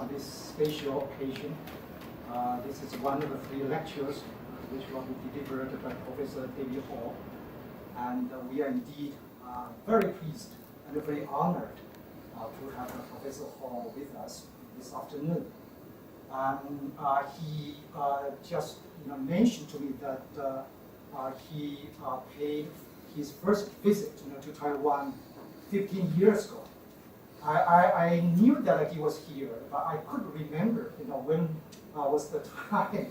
this special occasion. This is one of the 3 lectures which will be delivered by Professor David Hall. And we are indeed very pleased and very honored to have Professor Hall with us this afternoon. He just mentioned to me that he paid his first visit to Taiwan 15 years ago. I knew that he was here, but I couldn't remember when was the time.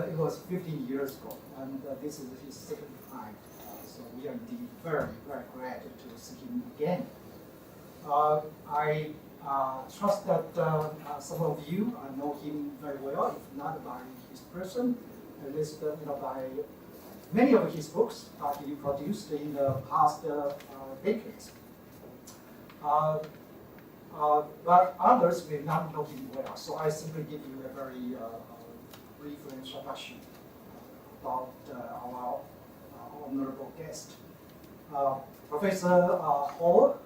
It was 15 years ago, and this is his second time. So we are indeed very, very glad to see him again. I trust that some of you know him very well, if not by his person, at least by many of his books he produced in the past decades. But others may not know him well, so I simply give you a very brief introduction about our honorable guest. Professor Hall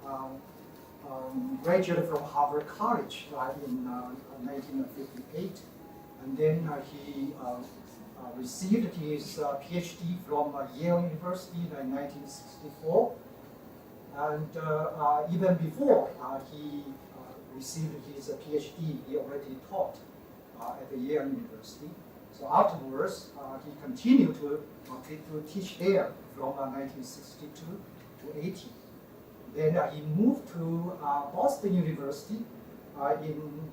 graduated from Harvard College in 1958, and then he received his PhD from Yale University in 1964. And even before he received his PhD, he already taught at the Yale University. So afterwards, he continued to teach there from 1962 to 80. Then he moved to Boston University in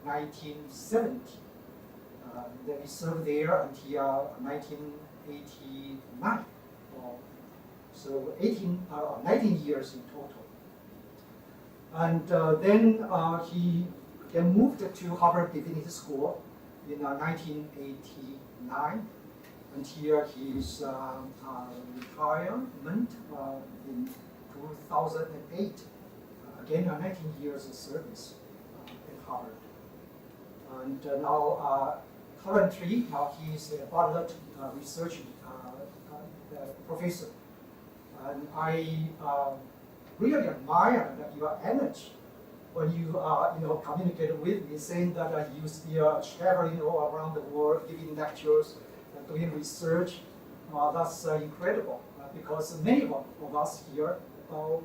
1970. Then he served there until 1989. So 19 years in total. And then he moved to Harvard Divinity School in 1989 until his retirement in 2008. Again, 19 years of service at Harvard. And now, currently, he is a Bartlett research professor. And I really admire that your energy when you communicate with me, saying that you still traveling all around the world, giving lectures, doing research. That's incredible because many of us here, about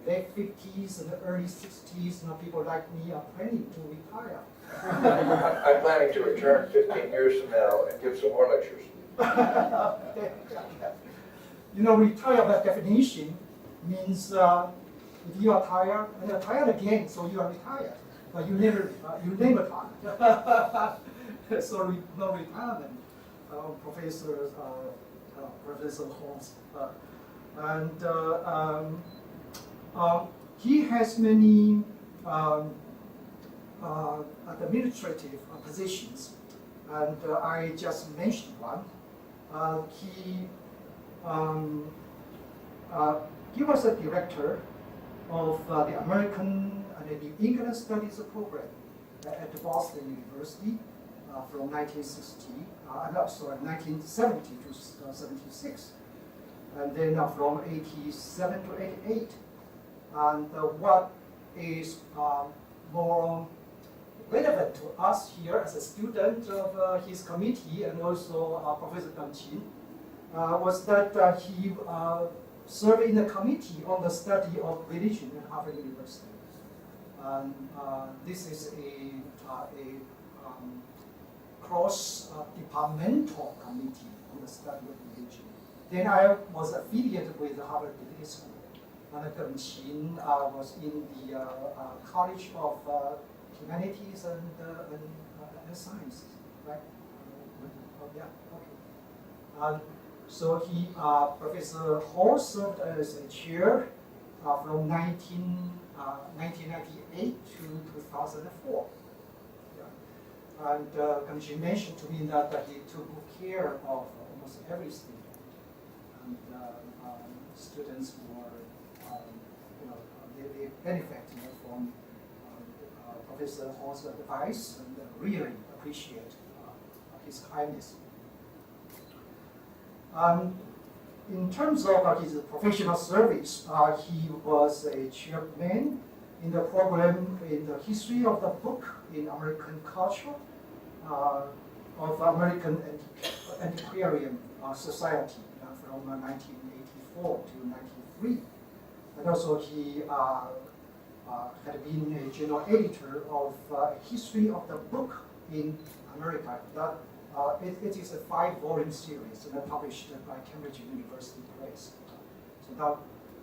late 50s and early 60s, people like me are planning to retire. I'm planning to return 15 years from now and give some more lectures. Retire by definition means if you are tired, and you're tired again, so you are retired. But you never tired. So no retirement, Professor Holmes. And he has many administrative positions, and I just mentioned one. He was a director of the American and the New England Studies program at the Boston University from 1970 to 76, and then from 87 to 88. And what is more relevant to us here as a student of his committee and also Professor Deng Qin was that he served in the committee on the study of religion at Harvard University. This is a cross-departmental committee on the study of religion. Then I was affiliated with the Harvard Divinity School. And Deng Qin was in the College of Humanities and Sciences, right? Yeah, okay. So Professor Hall served as a chair from 1998 to 2004. Yeah. And Deng mentioned to me that he took care of almost every student. And students were, they benefit from Professor Hall's advice and really appreciate his kindness. In terms of his professional service, he was a chairman in the program in the history of the book in American culture of American Antiquarian Society from 1984 to 1993. And also he had been a general editor of History of the Book in America. That, it is a 5-volume series and published by Cambridge University Press. So that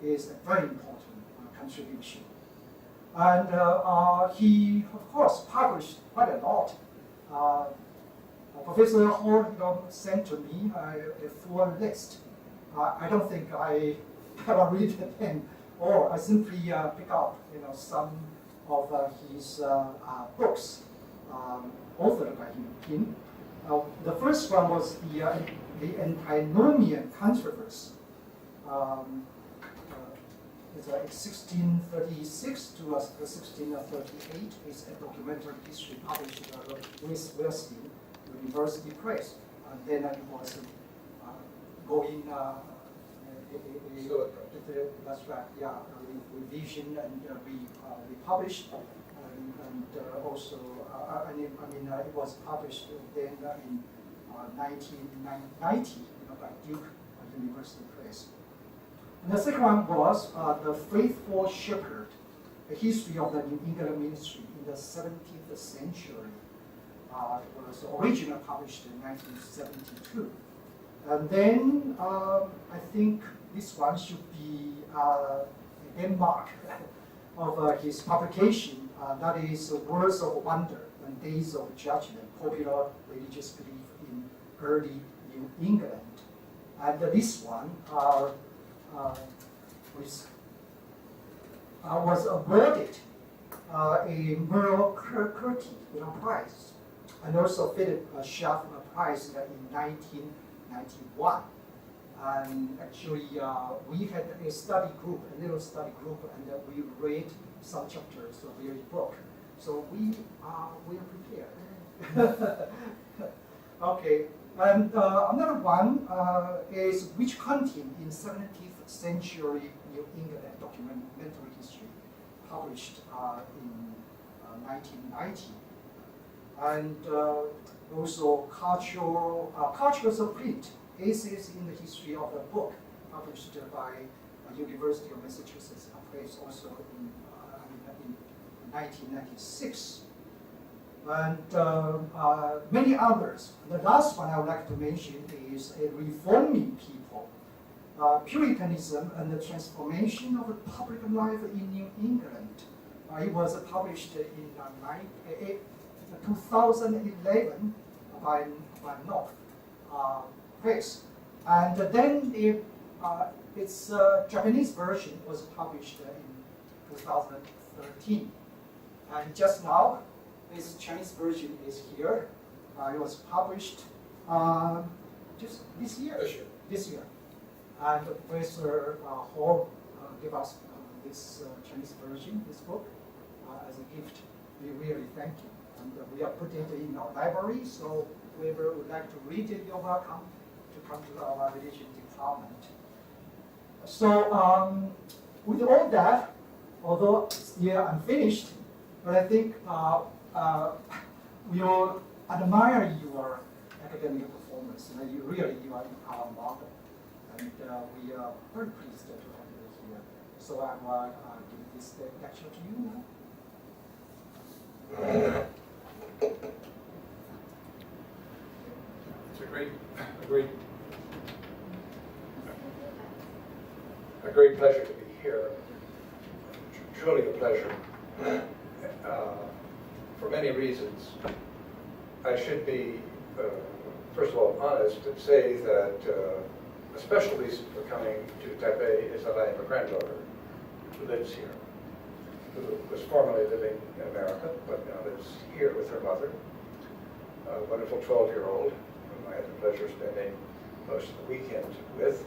is a very important contribution. And he, of course, published quite a lot. Professor Hall sent to me a full list. I don't think I ever read them all. I simply pick up some of his books authored by him. The first one was the Antinomian Controversy. It's 1636 to 1638. It's a documentary history published with Wellesley University Press. And then it was going. That's right. Yeah, revision and republished, and also it was published then in 1990 by Duke University Press. And the second one was The Faithful Shepherd, a history of the New England ministry in the 17th century. It was originally published in 1972. And then I think this one should be a landmark of his publication. That is Words of Wonder and Days of Judgment, Popular Religious Belief in Early New England. And this one was awarded a Merle Curti Prize, and also Philip Schaff Prize in 1991. And actually, we had a study group, a little study group, and we read some chapters of your book. So we are prepared. Okay, and another one is Witch Hunting in 17th Century New England Documentary History, published in 1990. And also Cultural Print, Essays in the History of the Book, published by University of Massachusetts Press, also in 1996. And many others. The last one I would like to mention is A Reforming People, Puritanism and the Transformation of Public Life in New England. It was published in 2011 by North Press. And then its Japanese version was published in 2013. And just now, this Chinese version is here. It was published just this year. This year. And Professor Hall gave us this Chinese version, this book, as a gift. We really thank you. And we have put it in our library, so whoever would like to read it, you're welcome to come to our religion department. So with all that, although still unfinished, but I think we all admire your academic performance. You are our model, and we are very pleased to have you here. So I will give this lecture to you now. It's a great pleasure to be here. Truly a pleasure. For many reasons. I should be, first of all, honest and say that a special reason for coming to Taipei is that I have a granddaughter who lives here, who was formerly living in America, but now lives here with her mother, a wonderful 12-year-old, whom I had the pleasure of spending most of the weekend with.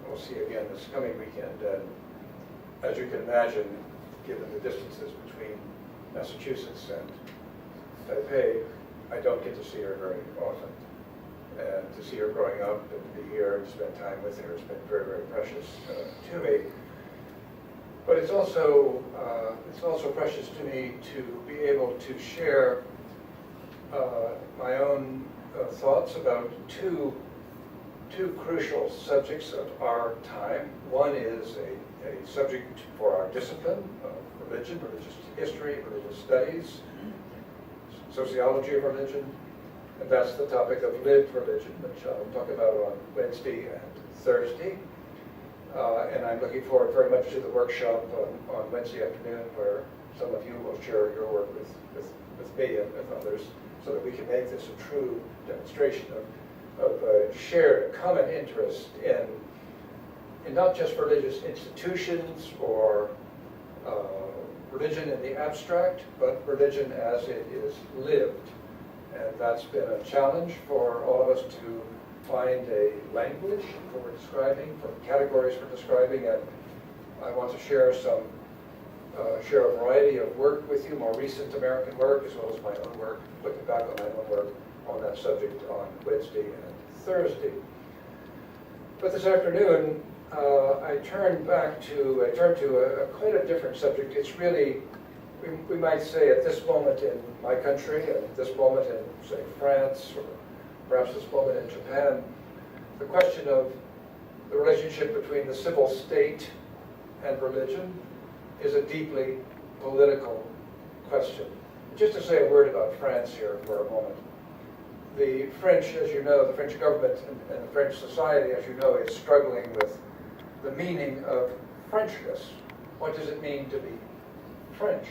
We'll see again this coming weekend. And as you can imagine, given the distances between Massachusetts and Taipei, I don't get to see her very often. And to see her growing up and to be here and spend time with her has been very, very precious to me. But it's also precious to me to be able to share my own thoughts about two crucial subjects of our time. One is a subject for our discipline of religion, religious history, religious studies, sociology of religion, and that's the topic of lived religion, which I'll talk about on Wednesday and Thursday. And I'm looking forward very much to the workshop on Wednesday afternoon, where some of you will share your work with me and with others, so that we can make this a true demonstration of shared common interest in not just religious institutions or religion in the abstract, but religion as it is lived. And that's been a challenge for all of us to find a language for describing, for categories for describing, and I want to share share a variety of work with you, more recent American work, as well as my own work, looking back on my own work on that subject on Wednesday and Thursday. But this afternoon, I turn to quite a different subject. It's really, we might say at this moment in my country, and at this moment in, say, France, or perhaps this moment in Japan, the question of the relationship between the civil state and religion is a deeply political question. Just to say a word about France here for a moment. The French, as you know, the French government and the French society, as you know, is struggling with the meaning of Frenchness. What does it mean to be French?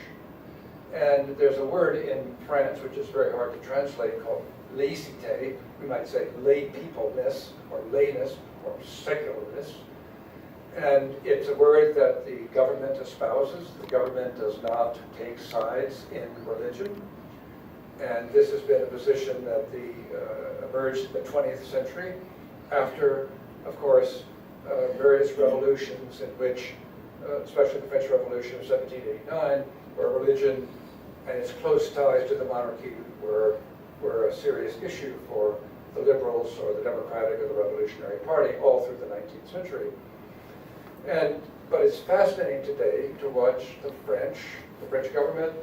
And there's a word in France which is very hard to translate called laicité. We might say lay peopleness, or layness, or secularness. And it's a word that the government espouses. The government does not take sides in religion. And this has been a position that emerged in the 20th century after, of course, various revolutions in which, especially the French Revolution of 1789, where religion and its close ties to the monarchy were a serious issue for the liberals or the Democratic or the Revolutionary Party all through the 19th century. But it's fascinating today to watch the French government,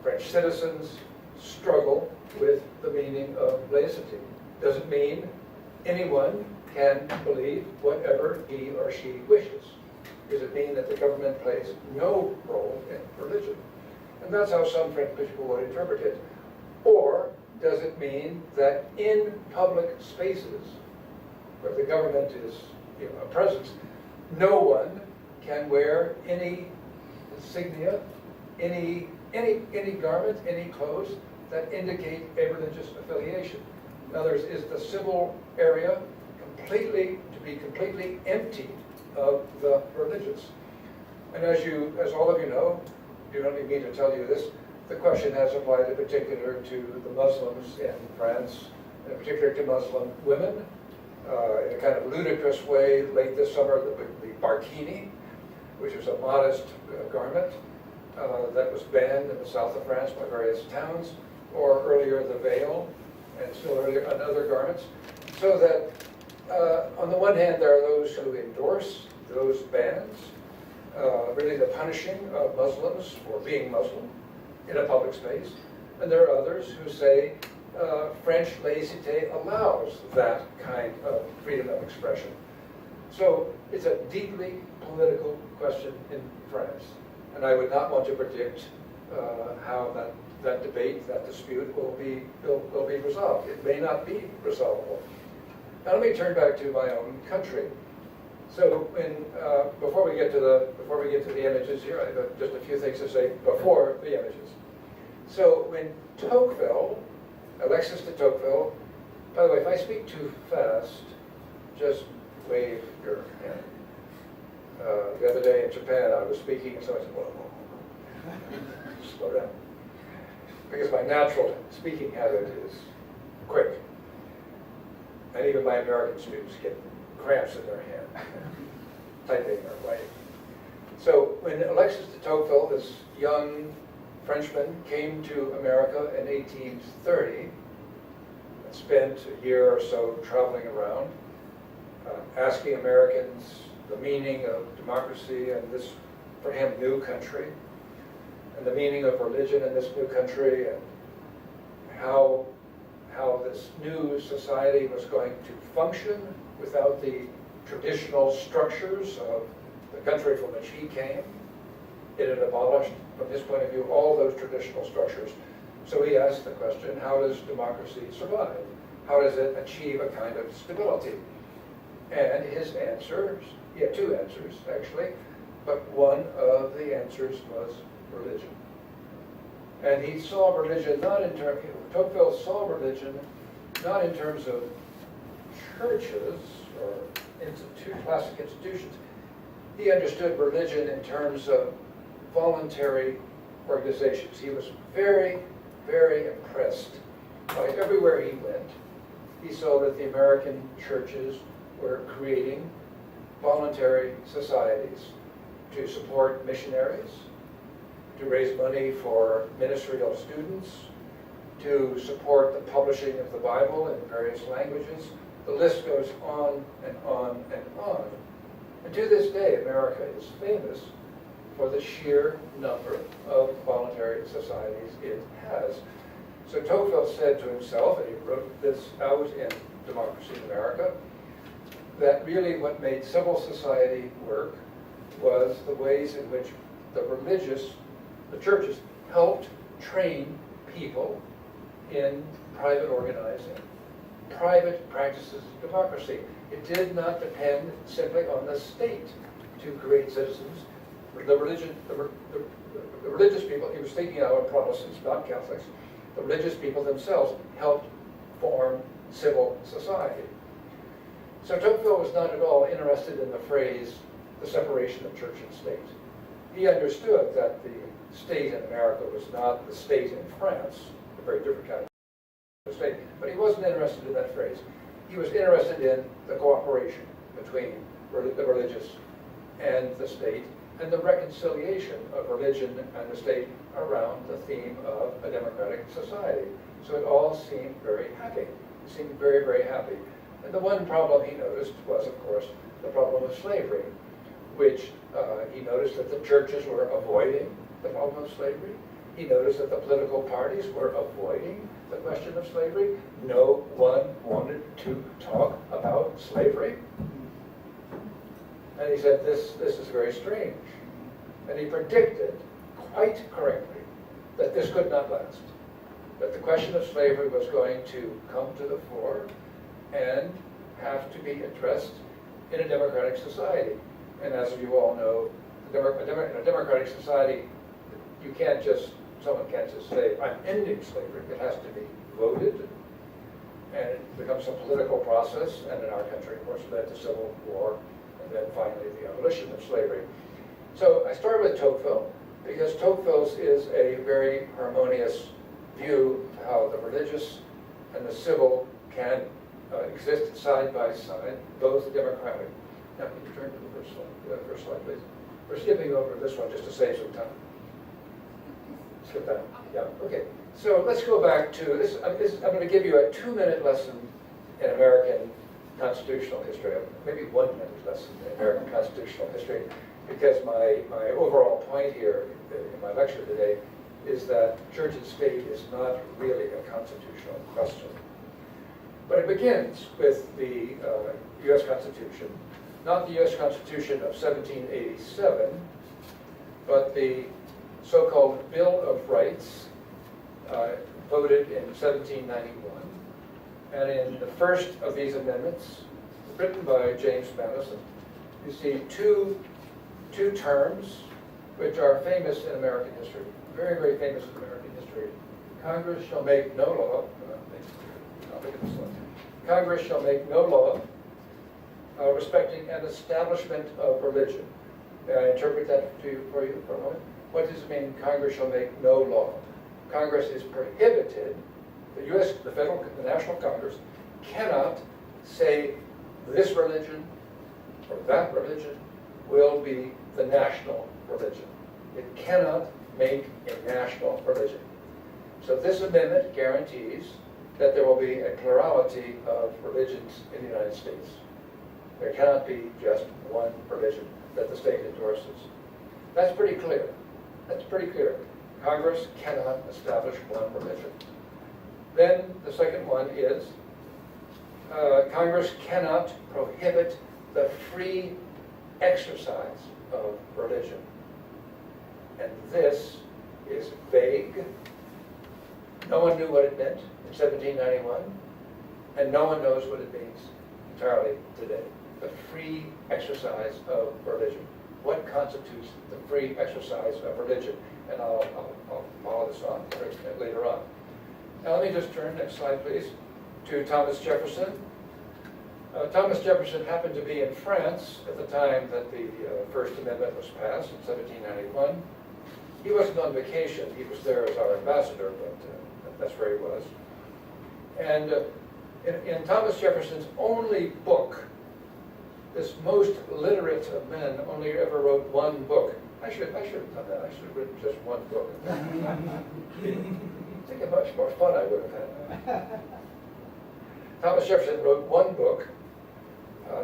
French citizens struggle with the meaning of laicity. Doesn't mean anyone can believe whatever he or she wishes. Does it mean that the government plays no role in religion? And that's how some French people would interpret it. Or does it mean that in public spaces where the government is a presence, no one can wear any insignia, any garment, any clothes that indicate a religious affiliation? In other words, is the civil area to be completely empty of the religious? And as all of you know, you don't need me to tell you this, the question has applied in particular to the Muslims in France, in particular to Muslim women, in a kind of ludicrous way. Late this summer, the barkini, which is a modest garment that was banned in the south of France by various towns, or earlier the veil, and still earlier other garments. So that on the one hand, there are those who endorse those bans, really the punishing of Muslims for being Muslim in a public space, and there are others who say French laicité allows that kind of freedom of expression. So it's a deeply political question in France, and I would not want to predict how that debate, that dispute will be resolved. It may not be resolvable. Now let me turn back to my own country. So before we get to the images here, I have just a few things to say before the images. So when Tocqueville, Alexis de Tocqueville, by the way, if I speak too fast, just wave your hand. The other day in Japan, I was speaking, and someone said, whoa, slow down. Because my natural speaking habit is quick. And even my American students get cramps in their hand, typing or writing. So when Alexis de Tocqueville, this young Frenchman, came to America in 1830, and spent a year or so traveling around, asking Americans the meaning of democracy and this for him, new country, and the meaning of religion in this new country, and how this new society was going to function without the traditional structures of the country from which he came. It had abolished, from his point of view, all those traditional structures. So he asked the question, how does democracy survive? How does it achieve a kind of stability? And his answers, he had two answers actually, but one of the answers was religion. And he saw religion not in terms, Tocqueville saw religion not in terms of churches or classic institutions. He understood religion in terms of voluntary organizations. He was very, very impressed by everywhere he went. He saw that the American churches were creating voluntary societies to support missionaries, to raise money for ministerial students, to support the publishing of the Bible in various languages. The list goes on and on and on. And to this day, America is famous for the sheer number of voluntary societies it has. So Tocqueville said to himself, and he wrote this out in Democracy in America, that really what made civil society work was the ways in which the churches helped train people in private organizing, private practices of democracy. It did not depend simply on the state to create citizens. The religious people, he was thinking now of Protestants, not Catholics, the religious people themselves helped form civil society. So Tocqueville was not at all interested in the phrase, the separation of church and state. He understood that the state in America was not the state in France, a very different kind of state, but he wasn't interested in that phrase. He was interested in the cooperation between the religious and the state, and the reconciliation of religion and the state around the theme of a democratic society. So it all seemed very happy. It seemed very, very happy. And the one problem he noticed was, of course, the problem of slavery, which he noticed that the churches were avoiding the problem of slavery. He noticed that the political parties were avoiding the question of slavery. No one wanted to talk about slavery. And he said, this is very strange. And he predicted, quite correctly, that this could not last. That the question of slavery was going to come to the fore and have to be addressed in a democratic society. And as you all know, in a democratic society, someone can't just say, I'm ending slavery. It has to be voted, and it becomes a political process, and in our country, of course, led to civil war, and then finally the abolition of slavery. So I started with Tocqueville, because Tocqueville's is a very harmonious view of how the religious and the civil can exist side by side, both democratic. Now, can you turn to the first slide, please? We're skipping over this one just to save some time. Skip that. Yeah, okay. So let's go back to this. I'm going to give you a 2-minute lesson in American constitutional history, maybe 1 minute lesson in American constitutional history, because my overall point here in my lecture today is that church and state is not really a constitutional question. But it begins with the U.S. Constitution, not the U.S. Constitution of 1787, but the so-called Bill of Rights, voted in 1791. And in the first of these amendments, written by James Madison, you see two terms which are famous in American history, very, very famous in American history. Congress shall make no law, I'll look at this one. Congress shall make no law respecting an establishment of religion. May I interpret that for you for a moment? What does it mean, Congress shall make no law? Congress is prohibited, the National Congress cannot say this religion or that religion will be the national religion. It cannot make a national religion. So this amendment guarantees that there will be a plurality of religions in the United States. There cannot be just one religion that the state endorses. That's pretty clear. That's pretty clear. Congress cannot establish one religion. Then the second one is Congress cannot prohibit the free exercise of religion. And this is vague. No one knew what it meant in 1791, and no one knows what it means entirely today. The free exercise of religion. What constitutes the free exercise of religion? And I'll follow this on later on. Now let me just turn, next slide please, to Thomas Jefferson. Thomas Jefferson happened to be in France at the time that the First Amendment was passed in 1791. He wasn't on vacation, he was there as our ambassador, but that's where he was. And in Thomas Jefferson's only book, this most literate of men only ever wrote one book. I should have done that. I should have written just one book. Think how much more fun I would have had. Thomas Jefferson wrote one book,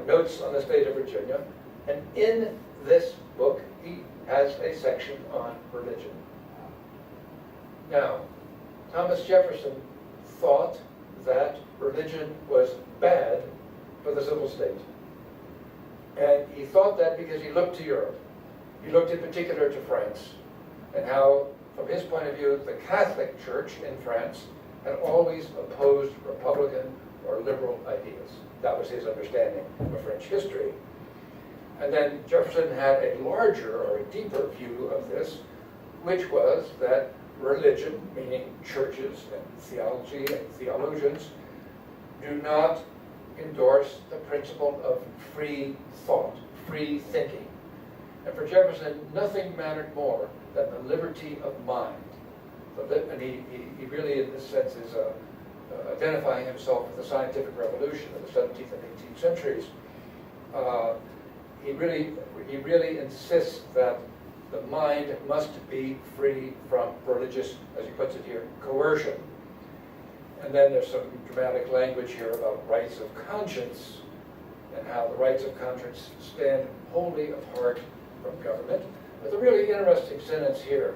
Notes on the State of Virginia, and in this book he has a section on religion. Now, Thomas Jefferson thought that religion was bad for the civil state. And he thought that because he looked to Europe. He looked in particular to France, and how, from his point of view, the Catholic Church in France had always opposed Republican or liberal ideas. That was his understanding of French history. And then Jefferson had a larger or a deeper view of this, which was that religion, meaning churches and theology and theologians, do not endorse the principle of free thought, free thinking. And for Jefferson, nothing mattered more than the liberty of mind. And he really, in this sense, is identifying himself with the scientific revolution of the 17th and 18th centuries. He really insists that the mind must be free from religious, as he puts it here, coercion. And then there's some dramatic language here about rights of conscience and how the rights of conscience stand wholly apart from government. But the really interesting sentence here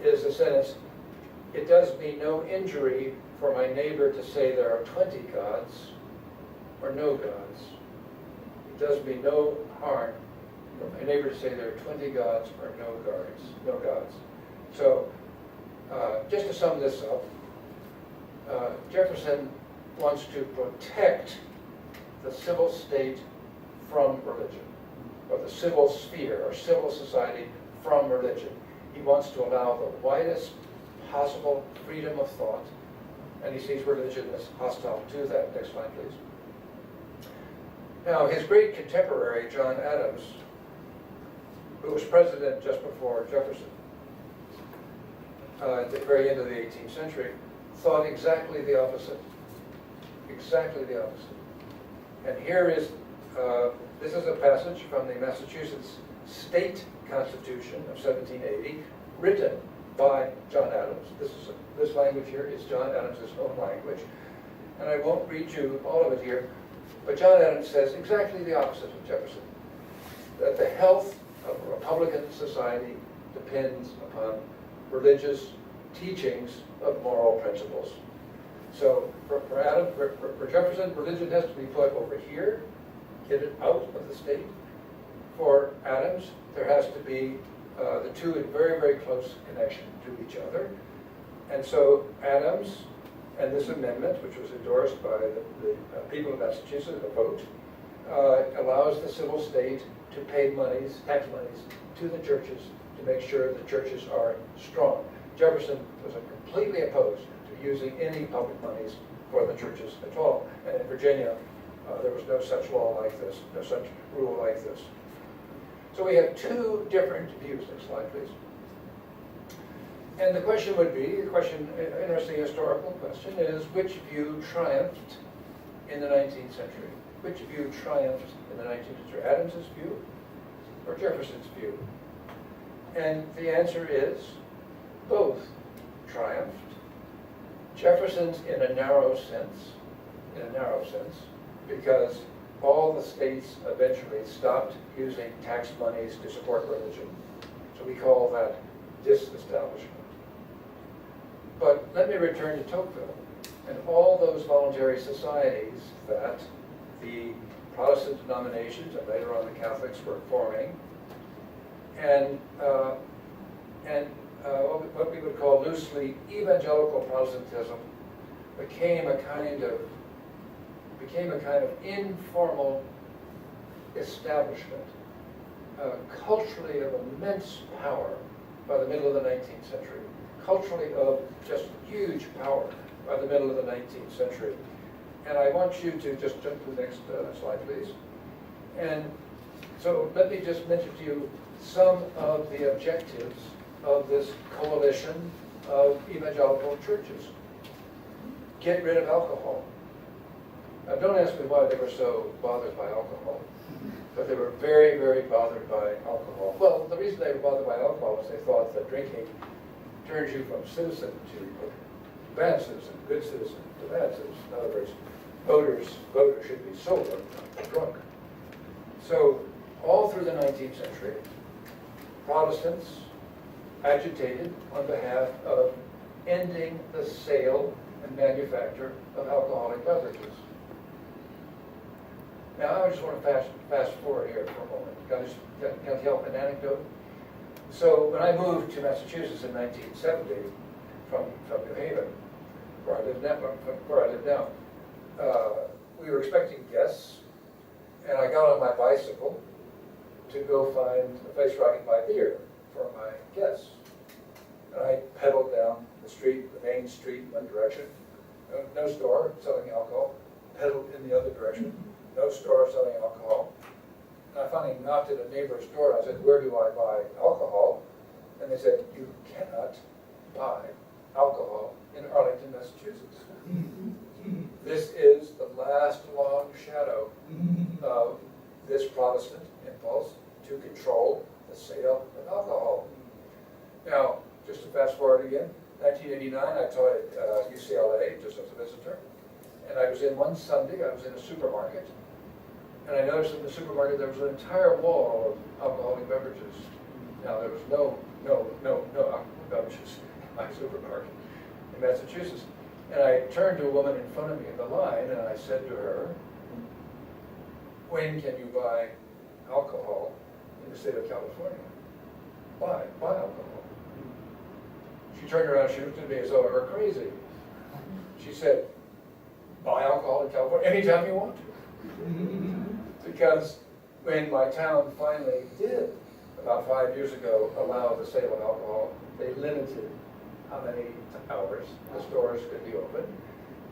is the sentence, "It does me no injury for my neighbor to say there are 20 gods or no gods. It does me no harm for my neighbor to say there are 20 gods or no gods." So, just to sum this up, Jefferson wants to protect the civil state from religion, or the civil sphere or civil society from religion. He wants to allow the widest possible freedom of thought, and he sees religion as hostile to that. Next slide, please. Now, his great contemporary, John Adams, who was president just before Jefferson, at the very end of the 18th century, thought exactly the opposite. Exactly the opposite. And here is, this is a passage from the Massachusetts State Constitution of 1780, written by John Adams. This language here is John Adams' own language. And I won't read you all of it here, but John Adams says exactly the opposite of Jefferson. That the health of a Republican society depends upon religious teachings of moral principles. So for Jefferson, religion has to be put over here, get it out of the state. For Adams, there has to be the two in very, very close connection to each other. And so Adams and this amendment, which was endorsed by the people of Massachusetts, a vote, allows the civil state to pay monies, tax monies, to the churches to make sure the churches are strong. Jefferson was completely opposed to using any public monies for the churches at all. And in Virginia, there was no such law like this, no such rule like this. So we have two different views. Next slide, please. And the question would be, interesting historical question is, which view triumphed in the 19th century? Which view triumphed in the 19th century? Adams's view or Jefferson's view? And the answer is both triumphed. Jefferson's in a narrow sense, because all the states eventually stopped using tax monies to support religion. So we call that disestablishment. But let me return to Tocqueville and all those voluntary societies that the Protestant denominations and later on the Catholics were forming, and what we would call loosely evangelical Protestantism became a kind of informal establishment, culturally of immense power by the middle of the 19th century, culturally of just huge power by the middle of the 19th century. And I want you to just jump to the next slide, please. And so let me just mention to you some of the objectives of this coalition of evangelical churches. Get rid of alcohol. Now, don't ask me why they were so bothered by alcohol, but they were very, very bothered by alcohol. Well, the reason they were bothered by alcohol is they thought that drinking turns you from citizen to bad citizen, good citizen to bad citizen. In other words, voters should be sober, not drunk. So, all through the 19th century, Protestants agitated on behalf of ending the sale and manufacture of alcoholic beverages. Now, I just want to fast forward here for a moment. Can I tell an anecdote? So, when I moved to Massachusetts in 1970 from New Haven, where I live now, we were expecting guests, and I got on my bicycle to go find a place where I could buy beer for my guests. And I pedaled down the street, the main street, in one direction. No store selling alcohol. Pedaled in the other direction. No store selling alcohol. And I finally knocked at a neighbor's door and I said, "Where do I buy alcohol?" And they said, "You cannot buy alcohol in Arlington, Massachusetts." This is the last long shadow of this Protestant impulse to control the sale of alcohol. Now, just to fast forward again, 1989, I taught at UCLA just as a visitor, and I was in one Sunday, I was in a supermarket, and I noticed in the supermarket there was an entire wall of alcoholic beverages. Now, there was no alcoholic beverages in my supermarket in Massachusetts. And I turned to a woman in front of me in the line, and I said to her, "When can you buy alcohol in the state of California? Buy alcohol." She turned around, she looked at me as though I were crazy. She said, "Buy alcohol in California anytime you want to." Because when my town finally did, about 5 years ago, allow the sale of alcohol, they limited how many hours the stores could be open,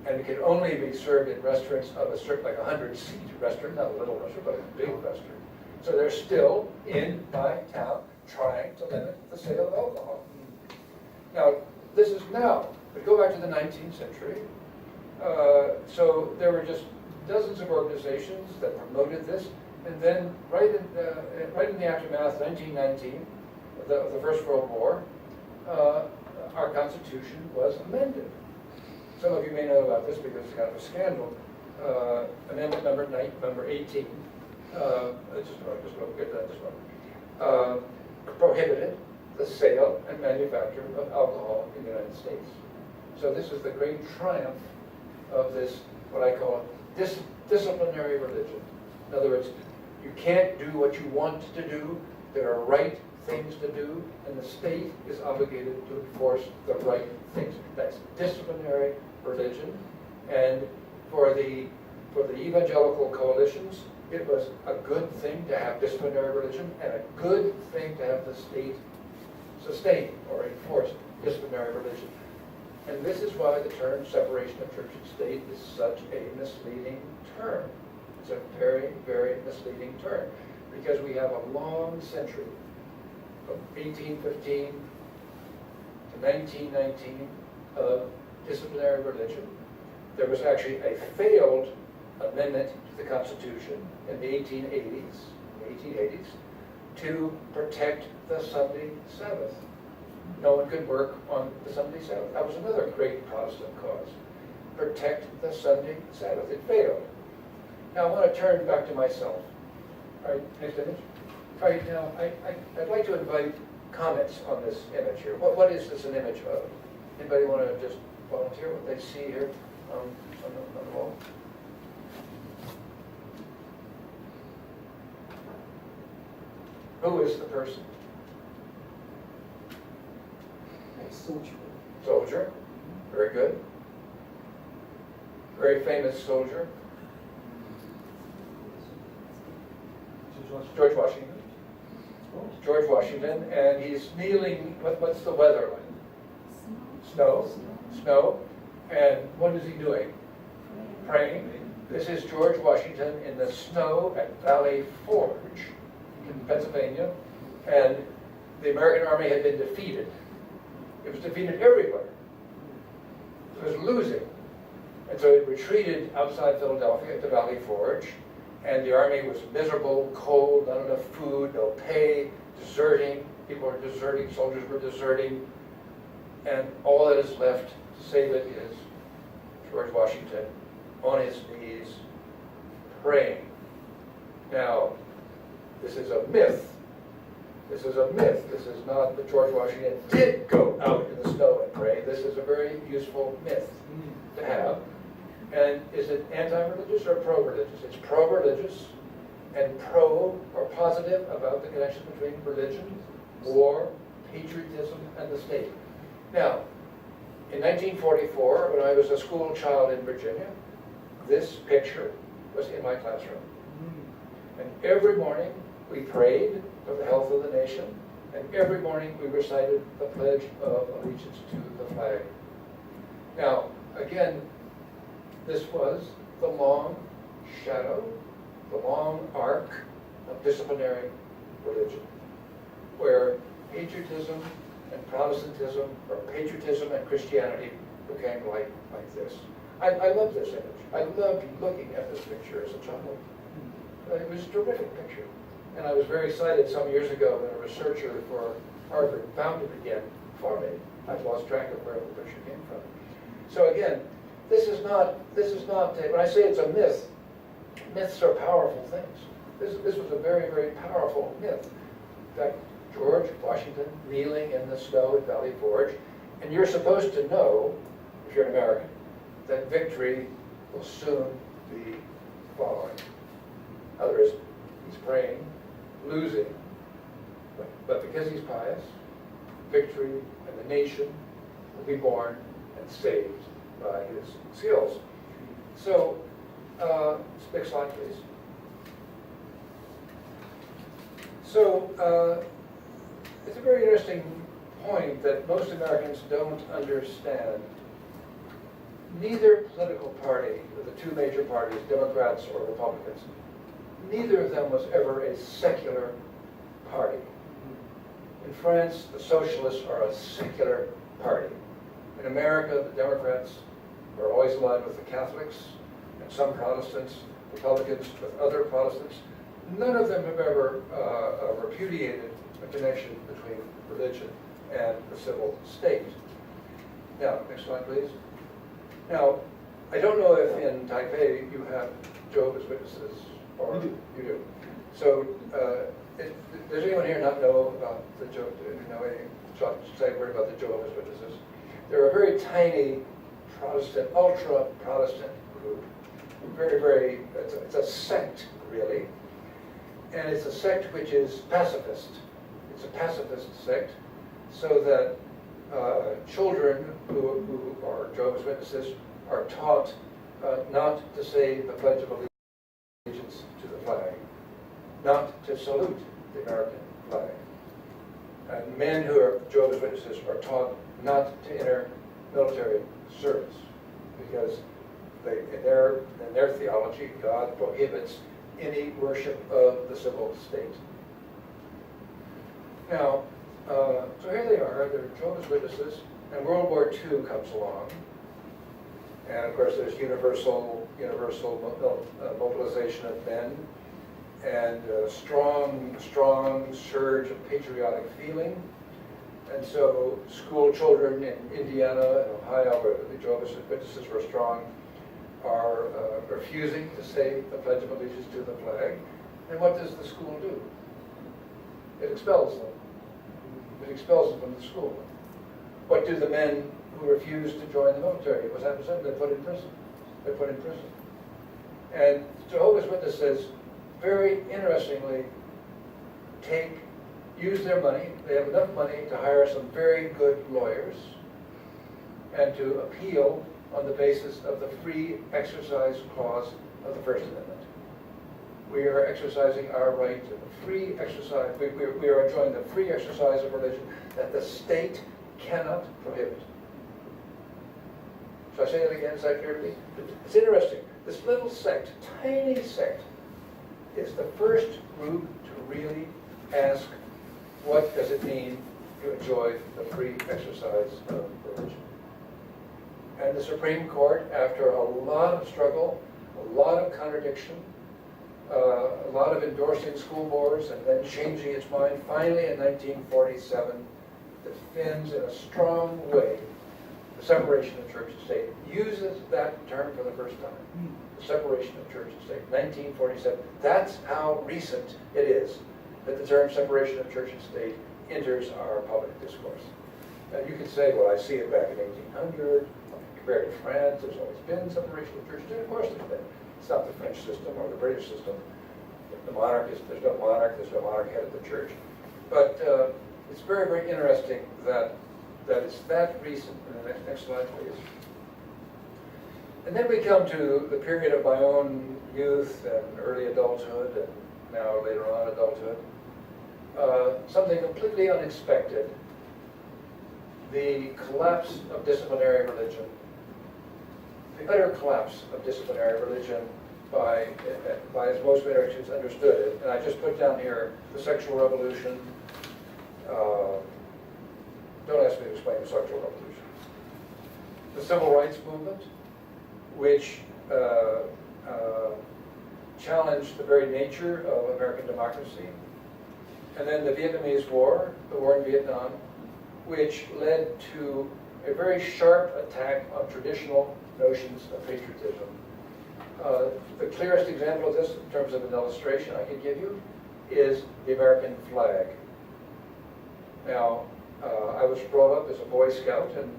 and it could only be served in restaurants of a certain, like 100-seat restaurant, not a little restaurant, but a big restaurant. So they're still in my town trying to limit the sale of alcohol. Now, this is now, but go back to the 19th century. So there were just dozens of organizations that promoted this, and then right in the aftermath, 1919, of the First World War, our Constitution was amended. Some of you may know about this because it's kind of a scandal. Amendment number 18, prohibited the sale and manufacture of alcohol in the United States. So this is the great triumph of this, what I call disciplinary religion. In other words, you can't do what you want to do. There are right things to do, and the state is obligated to enforce the right things. That's disciplinary religion, and for the evangelical coalitions, it was a good thing to have disciplinary religion, and a good thing to have the state sustain or enforce disciplinary religion. And this is why the term separation of church and state is such a misleading term. It's a very, very misleading term, because we have a long century from 1815 to 1919 of disciplinary religion. There was actually a failed amendment to the Constitution in the 1880s to protect the Sunday Sabbath. No one could work on the Sunday Sabbath. That was another great Protestant cause. Protect the Sunday Sabbath. It failed. Now I want to turn back to myself. All right, next image. All right, now I'd like to invite comments on this image here. What is this an image of? Anybody want to just volunteer what they see here on the wall? Who is the person? A soldier. Soldier. Very good. Very famous soldier. George Washington. George Washington, and he's kneeling. What's the weather like? Snow. Snow. And what is he doing? Praying. This is George Washington in the snow at Valley Forge in Pennsylvania, and the American army had been defeated. It was defeated everywhere. It was losing. And so it retreated outside Philadelphia at the Valley Forge, and the army was miserable, cold, not enough food, no pay, deserting. People were deserting, soldiers were deserting, and all that is left to save it is George Washington on his knees praying. Now, this is a myth. This is a myth. This is not that George Washington did go out in the snow and pray. This is a very useful myth to have. And is it anti-religious or pro-religious? It's pro-religious and pro or positive about the connection between religion, war, patriotism, and the state. Now, in 1944, when I was a school child in Virginia, this picture was in my classroom. And every morning we prayed for the health of the nation, and every morning we recited the Pledge of Allegiance to the flag. Now, again, this was the long shadow, the long arc of disciplinary religion, where patriotism and Protestantism, or patriotism and Christianity became like this. I love this image. I loved looking at this picture as a child. It was a terrific picture. And I was very excited some years ago when a researcher for Harvard found it again for me. I've lost track of where the picture came from. So again, this is not, when I say it's a myth, myths are powerful things. This was a very, very powerful myth. In fact, George Washington kneeling in the snow at Valley Forge, and you're supposed to know, if you're an American, that victory will soon be following. In other words, he's praying, losing, but because he's pious, victory and the nation will be born and saved by his skills. So, next slide, please. So, it's a very interesting point that most Americans don't understand. Neither political party, the two major parties, Democrats or Republicans, neither of them was ever a secular party. In France, the socialists are a secular party. In America, the Democrats are always aligned with the Catholics and some Protestants, Republicans with other Protestants. None of them have ever repudiated a connection between religion and the civil state. Now, next slide, please. Now, I don't know if in Taipei you have Jehovah's Witnesses, or you do. So, does anyone here not know about the say a word about the Jehovah's Witnesses? They're a very tiny Protestant, ultra-Protestant group. Very, very, it's a sect, really. And it's a sect which is pacifist. It's a pacifist sect, so that children who are Jehovah's Witnesses are taught not to say the Pledge of Allegiance to the flag, not to salute the American flag. And men who are Jehovah's Witnesses are taught not to enter military service, because in their theology, God prohibits any worship of the civil state. Now, so here they are, they're Jehovah's Witnesses, and World War II comes along. And of course there's universal mobilization of men, and a strong surge of patriotic feeling. And so school children in Indiana and Ohio, where the Jehovah's Witnesses were strong, are refusing to say the Pledge of Allegiance to the flag. And what does the school do? It expels them. It expels them from the school. What do the men who refuse to join the military? What's happened to them? They're put in prison. They're put in prison. And Jehovah's Witnesses, very interestingly, use their money. They have enough money to hire some very good lawyers and to appeal on the basis of the free exercise clause of the First Amendment. We are exercising our right to the free exercise. We are enjoying the free exercise of religion that the state cannot prohibit. Shall I say that again? Is that clear to me? It's interesting. This little sect, tiny sect, is the first group to really ask, what does it mean to enjoy the free exercise of religion? And the Supreme Court, after a lot of struggle, a lot of contradiction, a lot of endorsing school boards and then changing its mind, finally in 1947 defends in a strong way the separation of church and state, uses that term for the first time, the separation of church and state, 1947. That's how recent it is that the term separation of church and state enters our public discourse. Now you could say, well, I see it back in 1800, compared to France, there's always been separation of church and state. Of course there's been. It's not the French system or the British system. The monarch is, there's no monarch head of the church. But it's very, very interesting that it's that recent. Next slide, please. And then we come to the period of my own youth and early adulthood, and now later on adulthood. Something completely unexpected. The collapse of disciplinary religion. The utter collapse of disciplinary religion by as most Americans understood it. And I just put down here the sexual revolution. Don't ask me to explain the sexual revolution. The civil rights movement, which challenged the very nature of American democracy. And then the Vietnamese War, the war in Vietnam, which led to a very sharp attack on traditional notions of patriotism. The clearest example of this, in terms of an illustration I can give you, is the American flag. Now, I was brought up as a Boy Scout in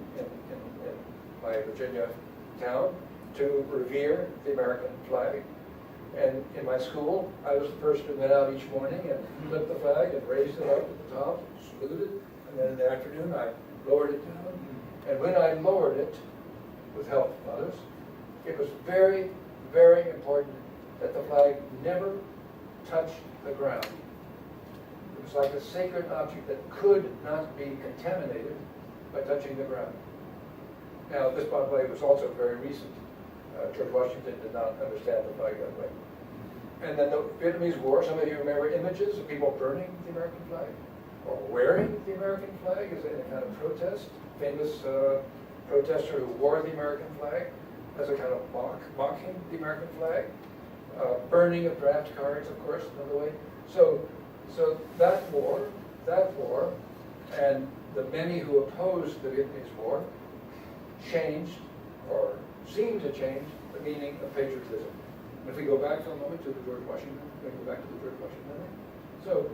my Virginia town to revere the American flag. And in my school, I was the person who went out each morning and flipped the flag and raised it up at the top, saluted, and then in the afternoon I lowered it down. And when I lowered it, with help from others, it was very, very important that the flag never touched the ground. It was like a sacred object that could not be contaminated by touching the ground. Now, this, by the way, was also very recent. George Washington did not understand the flag that way. And then the Vietnamese War, some of you remember images of people burning the American flag or wearing the American flag as a kind of protest. Famous protester who wore the American flag as a kind of mocking the American flag. Burning of draft cards, of course, another way. So that war, and the many who opposed the Vietnamese War changed, or seemed to change, the meaning of patriotism. And if we go back for a moment to the George Washington, we go back to the George Washington. So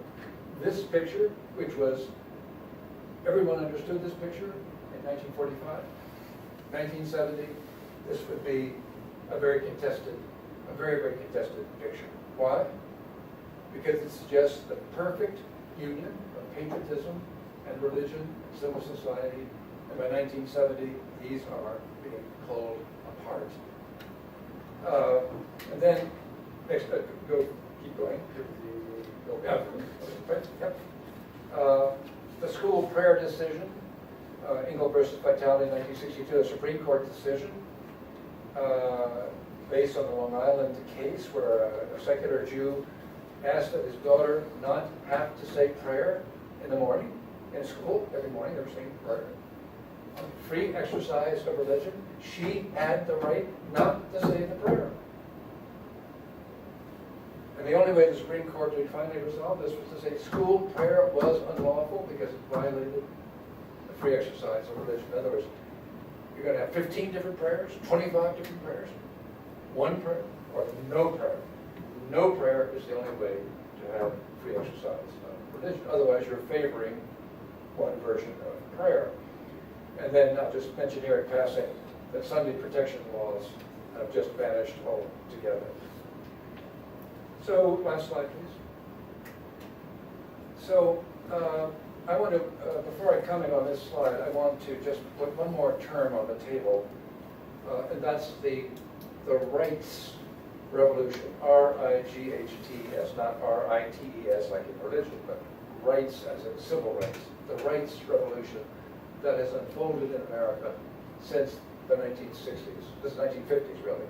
this picture, which was, everyone understood this picture in 1945, 1970, this would be a very, very contested picture. Why? Because it suggests the perfect union of patriotism and religion, civil society, and by 1970, these are being pulled apart. And then, next, keep going. The school prayer decision, Ingle versus Vitale in 1962, a Supreme Court decision based on the Long Island case where a secular Jew asked that his daughter not have to say prayer in the morning, in school, every morning they were saying prayer. Free exercise of religion, she had the right not to say the prayer. And the only way the Supreme Court would finally resolve this was to say school prayer was unlawful because it violated the free exercise of religion. In other words, you're going to have 15 different prayers, 25 different prayers, one prayer, or no prayer. No prayer is the only way to have free exercise of religion. Otherwise, you're favoring one version of prayer. And then I'll just mention here in passing that Sunday protection laws have just vanished altogether. So, last slide, please. So, I want to, before I comment on this slide, I want to just put one more term on the table, and that's the rights revolution. R-I-G-H-T-S, not R-I-T-E-S like in religion, but rights as in civil rights. The rights revolution that has unfolded in America since the 1960s, this is 1950s really.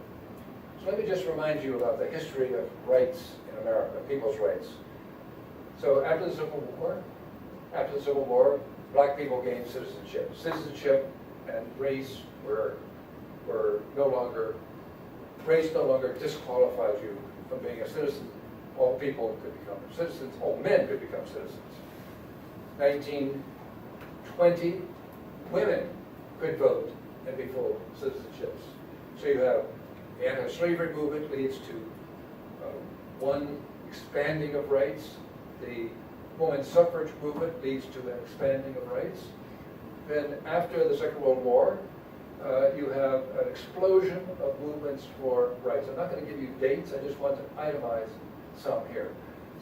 So let me just remind you about the history of rights in America, people's rights. So after the Civil War, black people gained citizenship. Citizenship and race were no longer, race no longer disqualified you from being a citizen. All people could become citizens, all men could become citizens. 1920, women could vote and be full citizenships. So you have the anti-slavery movement leads to one expanding of rights. The women's suffrage movement leads to an expanding of rights. Then after the Second World War, you have an explosion of movements for rights. I'm not going to give you dates, I just want to itemize some here.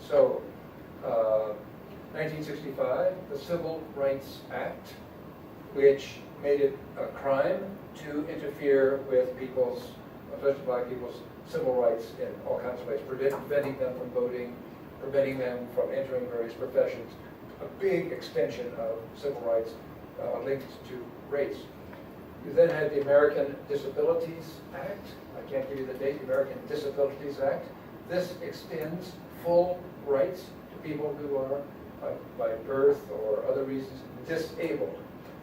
So, 1965, the Civil Rights Act, which made it a crime to interfere with people's, especially black people's, civil rights in all kinds of ways, preventing them from voting, preventing them from entering various professions, a big extension of civil rights linked to race. You then had the American Disabilities Act. I can't give you the date, the American Disabilities Act. This extends full rights to people who are, by birth or other reasons, disabled.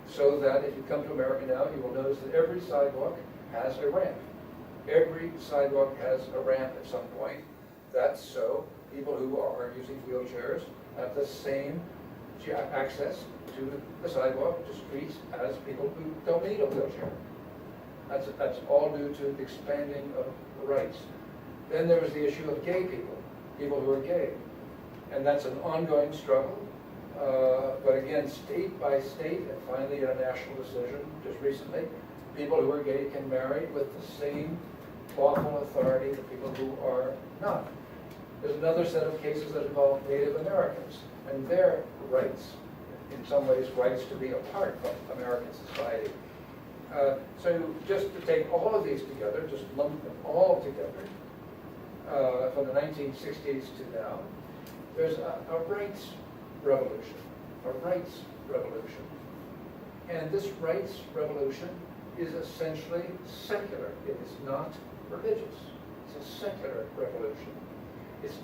So that if you come to America now, you will notice that every sidewalk has a ramp. Every sidewalk has a ramp at some point. That's so people who are using wheelchairs have the same access to the sidewalk, to streets, as people who don't need a wheelchair. That's all due to the expanding of the rights. Then there was the issue of gay people, people who are gay. And that's an ongoing struggle. But again, state by state, and finally a national decision just recently, people who are gay can marry with the same lawful authority that people who are not. There's another set of cases that involve Native Americans and their rights, in some ways rights to be a part of American society. So just to take all of these together, just lump them all together, from the 1960s to now, there's a rights revolution, a rights revolution. And this rights revolution is essentially secular. It is not religious. It's a secular revolution. It's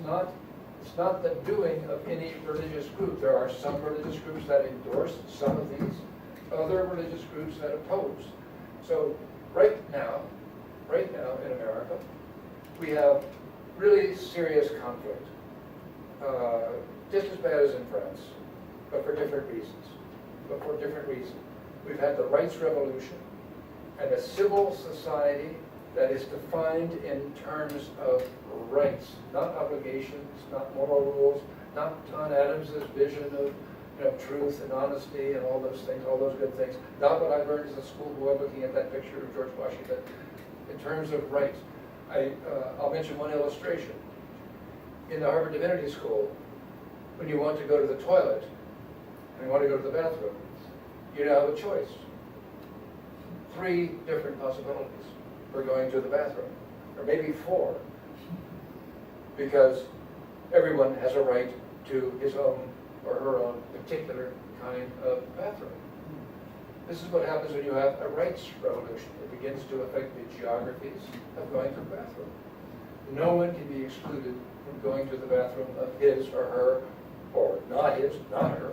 not the doing of any religious group. There are some religious groups that endorse some of these, other religious groups that oppose. So right now in America, we have really serious conflict. Just as bad as in France, but for different reasons. We've had the rights revolution and a civil society that is defined in terms of rights, not obligations, not moral rules, not John Adams' vision of truth and honesty and all those things, all those good things. Not what I learned as a schoolboy looking at that picture of George Washington. In terms of rights, I'll mention one illustration. In the Harvard Divinity School, when you want to go to the toilet and you want to go to the bathroom, you now have a choice. 3 different possibilities for going to the bathroom, or maybe 4, because everyone has a right to his own or her own particular kind of bathroom. This is what happens when you have a rights revolution. It begins to affect the geographies of going to the bathroom. No one can be excluded from going to the bathroom of his or her, or not his, not her,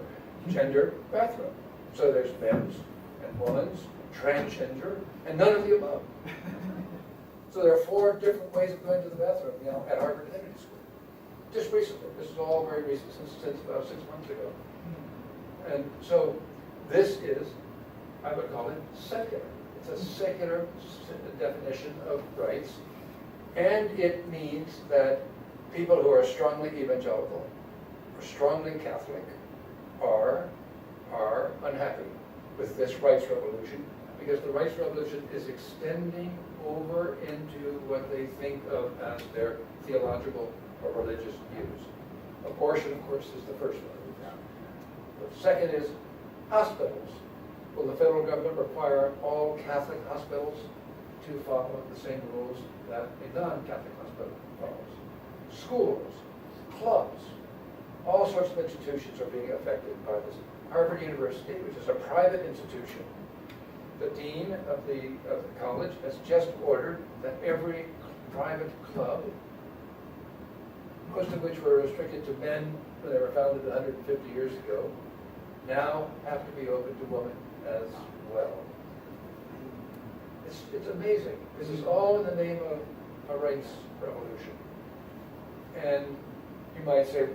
gender bathroom. So there's men's and women's, transgender, and none of the above. So there are 4 different ways of going to the bathroom, at Harvard Divinity School. Just recently, this is all very recent, since about 6 months ago. And so this is, I would call it secular. It's a secular definition of rights, and it means that people who are strongly evangelical or strongly Catholic are are unhappy with this rights revolution because the rights revolution is extending over into what they think of as their theological or religious views. Abortion, of course, is the first one. The second is hospitals. Will the federal government require all Catholic hospitals to follow the same rules that a non-Catholic hospital follows? Schools, clubs, all sorts of institutions are being affected by this. Harvard University, which is a private institution, the dean of the college has just ordered that every private club, most of which were restricted to men when they were founded 150 years ago, now have to be open to women as well. It's amazing. This is all in the name of a rights revolution. And you might say,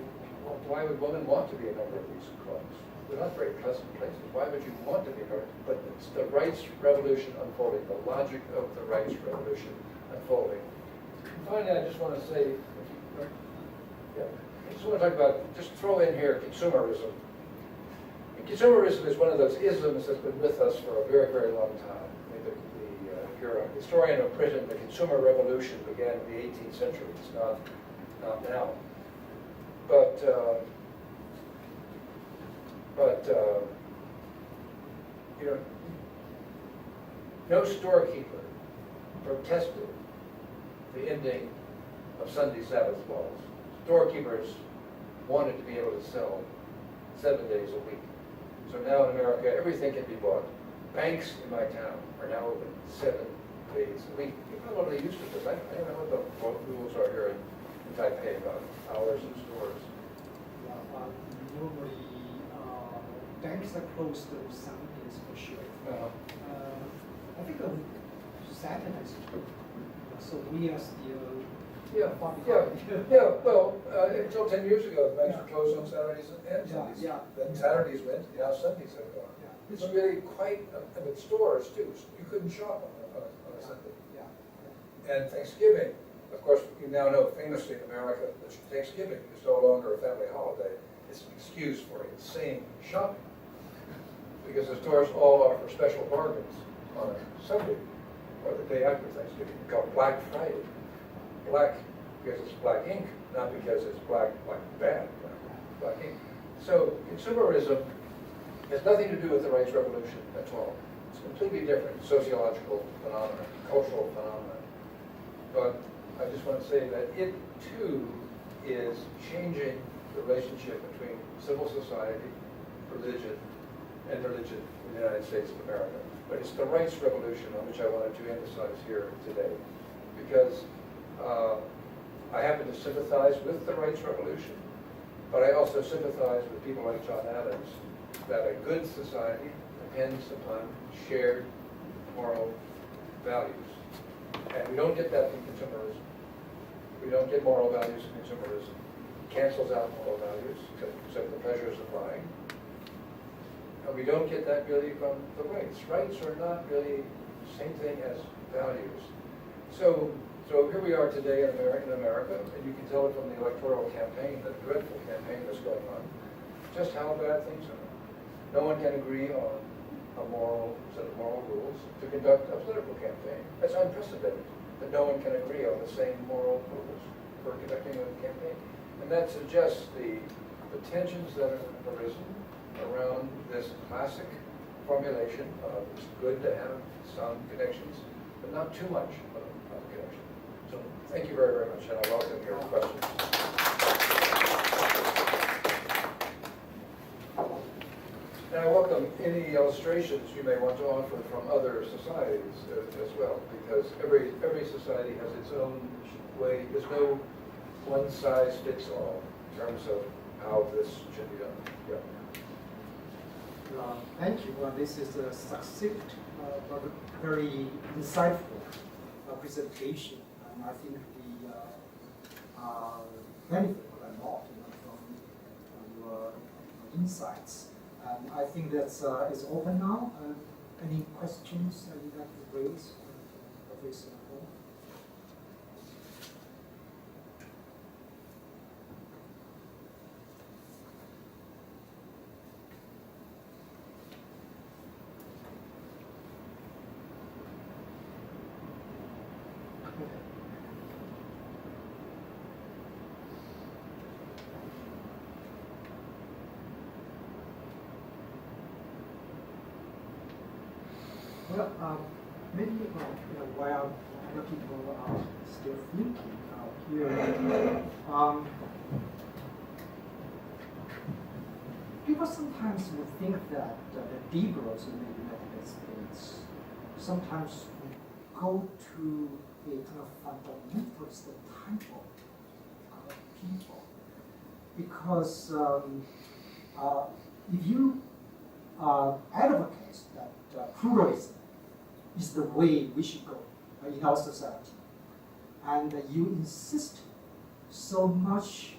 well, why would women want to be a member of these clubs? They're not very pleasant places. Why would you want to be a member? But it's the rights revolution unfolding, the logic of the rights revolution unfolding. And finally, I just want to say, I just want to talk about, just throw in here consumerism. And consumerism is one of those isms that's been with us for a very, very long time. I mean, if you're a historian of Britain, the consumer revolution began in the 18th century. It's not now. But you know, no storekeeper protested the ending of Sunday Sabbath laws. Storekeepers wanted to be able to sell 7 days a week. So now in America, everything can be bought. Banks in my town are now open 7 days a week. You know what they used to do. I don't know what the rules are here in Taipei about hours in stores. Normally, banks are closed on Sundays for sure. I think on Saturdays too. So we are still. Well, until 10 years ago, the banks were closed on Saturdays and Sundays. Then Saturdays went, now Sundays have gone. It's really quite, and at stores too. You couldn't shop on a Sunday. And Thanksgiving, of course, you now know famously in America that Thanksgiving is no longer a family holiday. It's an excuse for insane shopping. Because the stores all offer special bargains on a Sunday or the day after Thanksgiving, called Black Friday. Black because it's black ink, not because it's black like bad, black ink. So consumerism has nothing to do with the rights revolution at all. It's completely different, sociological phenomenon, cultural phenomenon. But I just want to say that it too is changing the relationship between civil society, religion, and religion in the United States of America. But it's the rights revolution on which I wanted to emphasize here today. Because I happen to sympathize with the rights revolution, but I also sympathize with people like John Adams, that a good society depends upon shared moral values. And we don't get that from consumerism. We don't get moral values from consumerism. It cancels out moral values, except the pleasures of buying. And we don't get that really from the rights. Rights are not really the same thing as values. So here we are today in America, and you can tell it from the electoral campaign, the dreadful campaign that's going on, just how bad things are. No one can agree on a set of moral rules to conduct a political campaign. That's unprecedented, that no one can agree on the same moral rules for conducting a campaign. And that suggests the tensions that have arisen around this classic formulation of it's good to have some connections, but not too much of a connection. So thank you very, very much, and I welcome your questions. And I welcome any illustrations you may want to offer from other societies as well, because every society has its own way. There's no one size fits all in terms of how this should be done. Thank you. This is a succinct but very insightful presentation. And I think we benefit a lot from your insights. And I think that's is open now. Any questions you'd like to raise, Professor Hall? Well, maybe while other people are still thinking here, people sometimes would think that the liberals in the United States sometimes go to a kind of fundamentalist type of people, because if you advocate that pluralism is the way we should go in our society, and you insist so much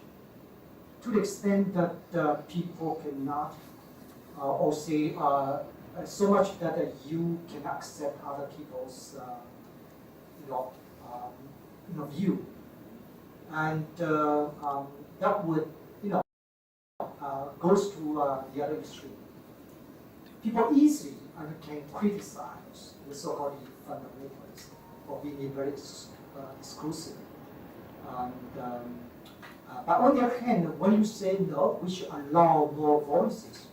to the extent that people cannot, or say so much that you cannot accept other people's, view, and that would, goes to the other extreme. People easily can criticize the so-called fundamentalists for being very exclusive. And, but on the other hand, when you say no, we should allow more voices,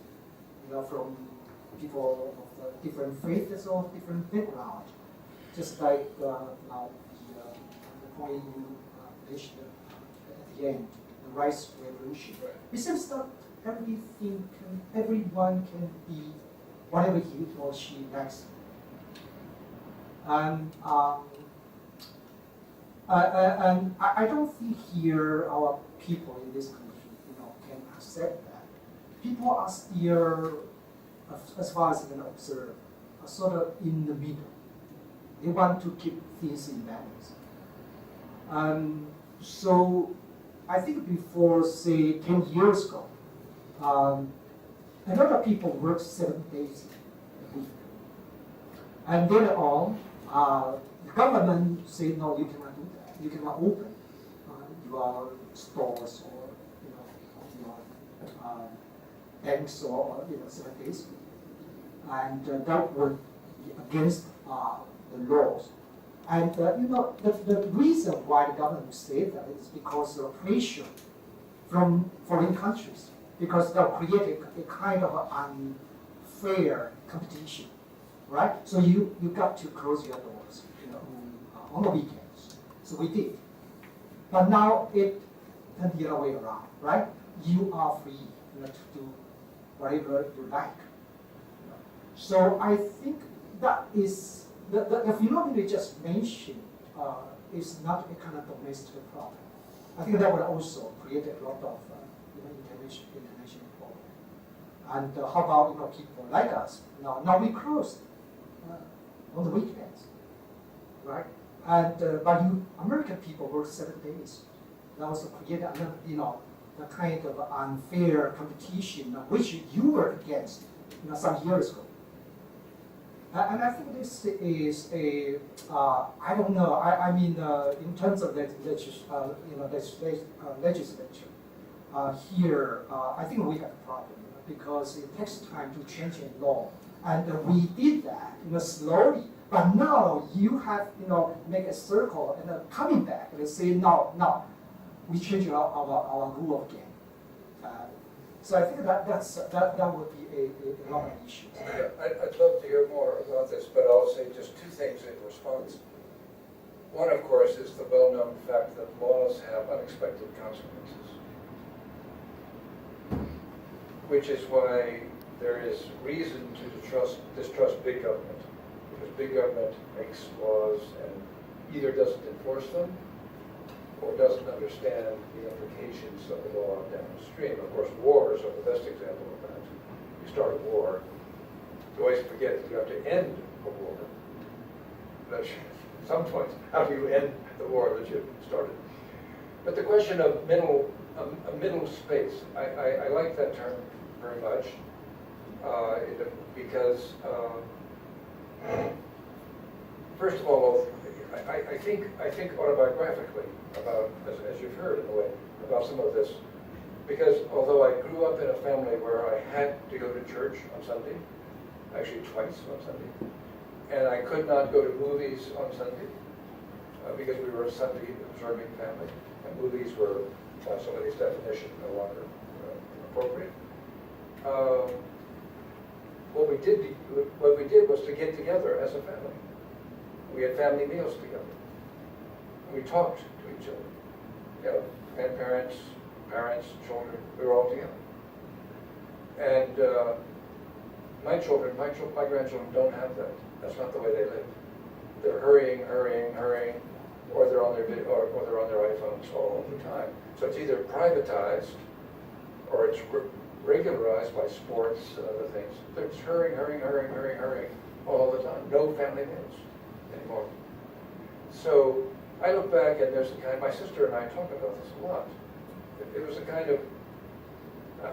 from people of different faiths or different background, just like the point you mentioned at the end, the rights revolution. It seems that everyone can be whatever he or she likes. And I don't think here our people in this country, can accept that. People are still, as far as I can observe, are sort of in the middle. They want to keep things in balance. So I think before, say, 10 years ago, a lot of people work 7 days a week. And later on, the government say, no, you cannot do that. You cannot open your stores or your banks or 7 days a week. And that would be against the laws. And the reason why the government said that is because of pressure from foreign countries, because they'll create a kind of unfair competition, right? So you got to close your doors, on the weekends. So we did. But now it turned the other way around, right? You are free to do whatever you like. So I think that is the phenomenon you just mentioned is not a kind of domestic problem. I think that would also create a lot of international problem. And how about people like us? Now we closed on the weekends, right? And but American people work 7 days. That also create the kind of unfair competition which you were against some years ago. And I think this is I don't know. I mean, in terms of legislature, here, I think we have a problem because it takes time to change a law, and we did that, slowly. But now you have, make a circle and coming back and say, no, we change our rule again. So I think that would be a lot of issues. Yeah, I'd love to hear more about this, but I'll say just 2 things in response. One, of course, is the well-known fact that laws have unexpected consequences, which is why there is reason to distrust big government, because big government makes laws and either doesn't enforce them or doesn't understand the implications of the law downstream. Of course, wars are the best example of that. You start a war, you always forget that you have to end a war. But at some point, how do you end the war that you started? But the question of a middle space, I like that term very much because first of all, I think autobiographically about, as you've heard in a way, about some of this, because although I grew up in a family where I had to go to church on Sunday, actually twice on Sunday, and I could not go to movies on Sunday because we were a Sunday-observing family, and movies were, by somebody's definition, no longer appropriate. What we did was to get together as a family. We had family meals together. We talked to each other. You know, grandparents, parents, children, we were all together. And my grandchildren don't have that. That's not the way they live. They're hurrying, or they're on their iPhones all the time. So it's either privatized, or it's regularized by sports and other things. They're just hurrying all the time. No family meals anymore. So I look back and there's a kind, my sister and I talk about this a lot. It was a kind of,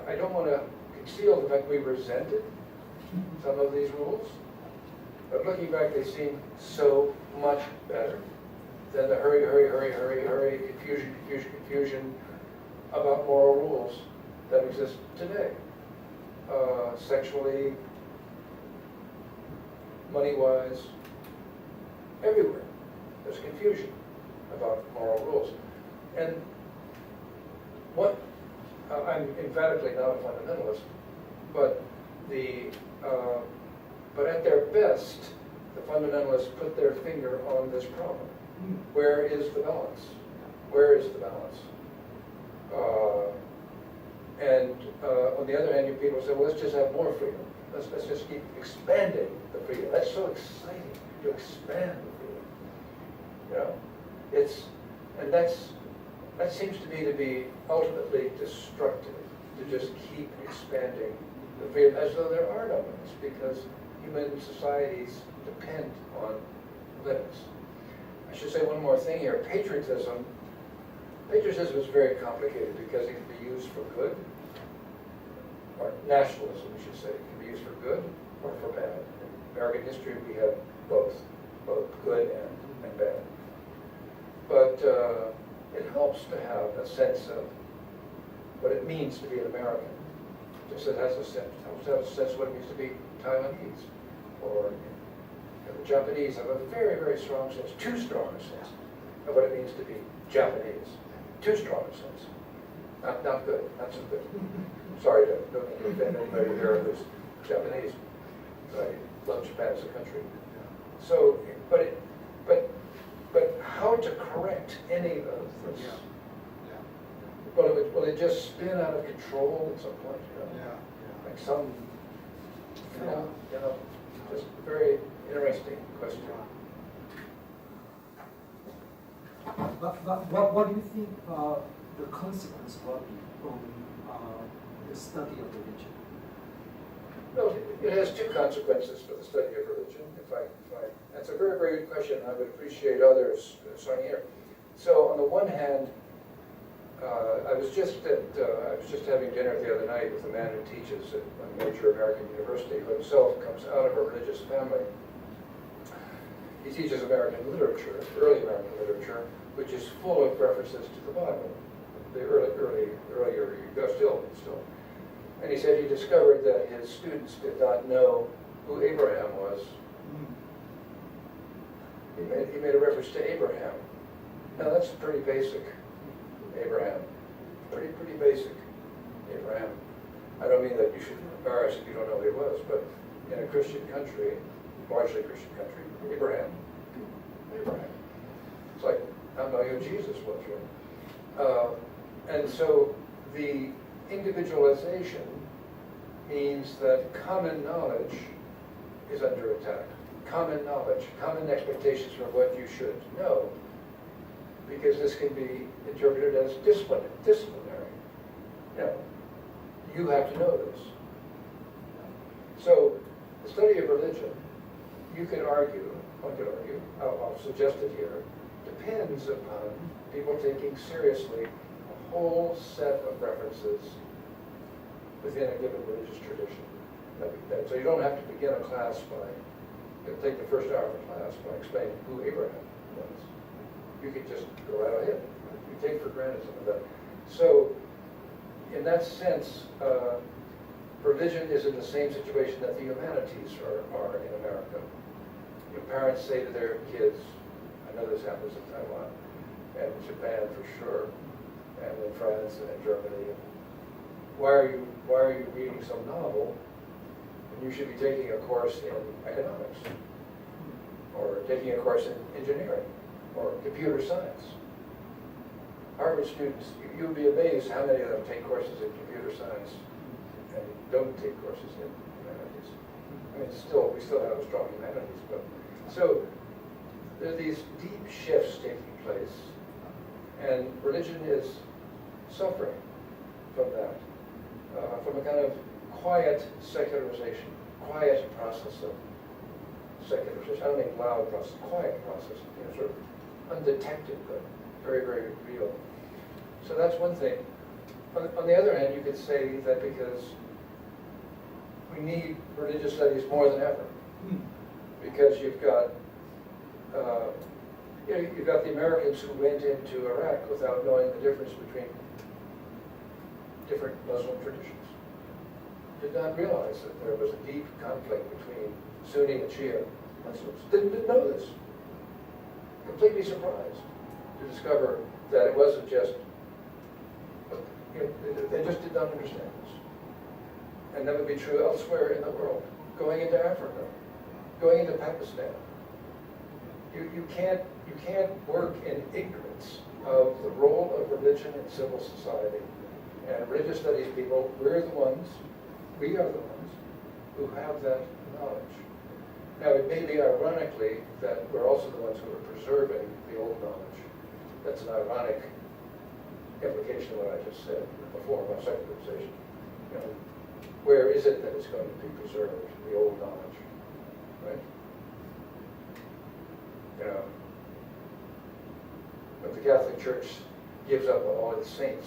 I don't want to conceal the fact we resented some of these rules, but looking back they seem so much better than the hurry, confusion about moral rules that exist today. Sexually, money-wise, everywhere. There's confusion about moral rules. And what, I'm emphatically not a fundamentalist, but but at their best, the fundamentalists put their finger on this problem. Where is the balance? Where is the balance? On the other hand, you people say, well, let's just have more freedom. Let's just keep expanding the freedom. That's so exciting to expand the freedom. You know, that seems to me to be ultimately destructive. To just keep expanding the freedom as though there are no limits, because human societies depend on limits. I should say one more thing here. Patriotism is very complicated because it can be used for good, or nationalism, we should say, can be used for good or for bad. In American history, we have both good and bad. But it helps to have a sense of what it means to be an American. Just it helps to have a sense of what it means to be Taiwanese, or the Japanese have a very, very strong sense, too strong a sense, of what it means to be Japanese. Too strong a sense. Not good, not so good. Sorry to offend anybody here who's Japanese. I love Japan as a country. So, but how to correct any of this? Will it just spin out of control at some point? You know? Like some, you know, just a very interesting question. But what do you think the consequence will be from the study of religion? No, it has two consequences for the study of religion. That's a very, very good question. I would appreciate others starting here. So on the one hand, I was just having dinner the other night with a man who teaches at a major American university, who himself comes out of a religious family. He teaches American literature, early American literature, which is full of references to the Bible. The earlier, still. And he said he discovered that his students did not know who Abraham was. He made a reference to Abraham. Now that's pretty basic. Abraham, pretty basic. Abraham. I don't mean that you should embarrass if you don't know who he was, but in a Christian country, largely Christian country, Abraham. It's like, I don't know who Jesus was, right? And so the individualization means that common knowledge is under attack. Common knowledge, common expectations for what you should know, because this can be interpreted as disciplinary. You know, you have to know this. So the study of religion, one could argue, I'll suggest it here, depends upon people taking seriously a whole set of references within a given religious tradition. So you don't have to begin a class by, take the first hour of the class by explaining who Abraham was. You could just go right ahead. You take for granted some of that. So in that sense, religion is in the same situation that the humanities are in America. Your parents say to their kids, I know this happens in Taiwan, and Japan for sure, and in France and in Germany. Why are you reading some novel when you should be taking a course in economics, or taking a course in engineering, or computer science? Harvard students, you'll be amazed how many of them take courses in computer science and don't take courses in humanities. I mean, we still have a strong humanities, but so there are these deep shifts taking place, and religion is suffering from that, from a kind of quiet secularization, quiet process of secularization. I don't mean loud process, quiet process, sort of undetected, but very, very real. So that's one thing. On the other hand, you could say that because we need religious studies more than ever, because you've got you've got the Americans who went into Iraq without knowing the difference between different Muslim traditions. Did not realize that there was a deep conflict between Sunni and Shia Muslims. Didn't know this. Completely surprised to discover that it wasn't just, they just did not understand this. And that would be true elsewhere in the world. Going into Africa, going into Pakistan. You can't work in ignorance of the role of religion in civil society. And religious studies people, we are the ones who have that knowledge. Now, it may be ironically that we're also the ones who are preserving the old knowledge. That's an ironic implication of what I just said before about secularization. Where is it that it's going to be preserved, the old knowledge, right? But the Catholic Church gives up on all its saints.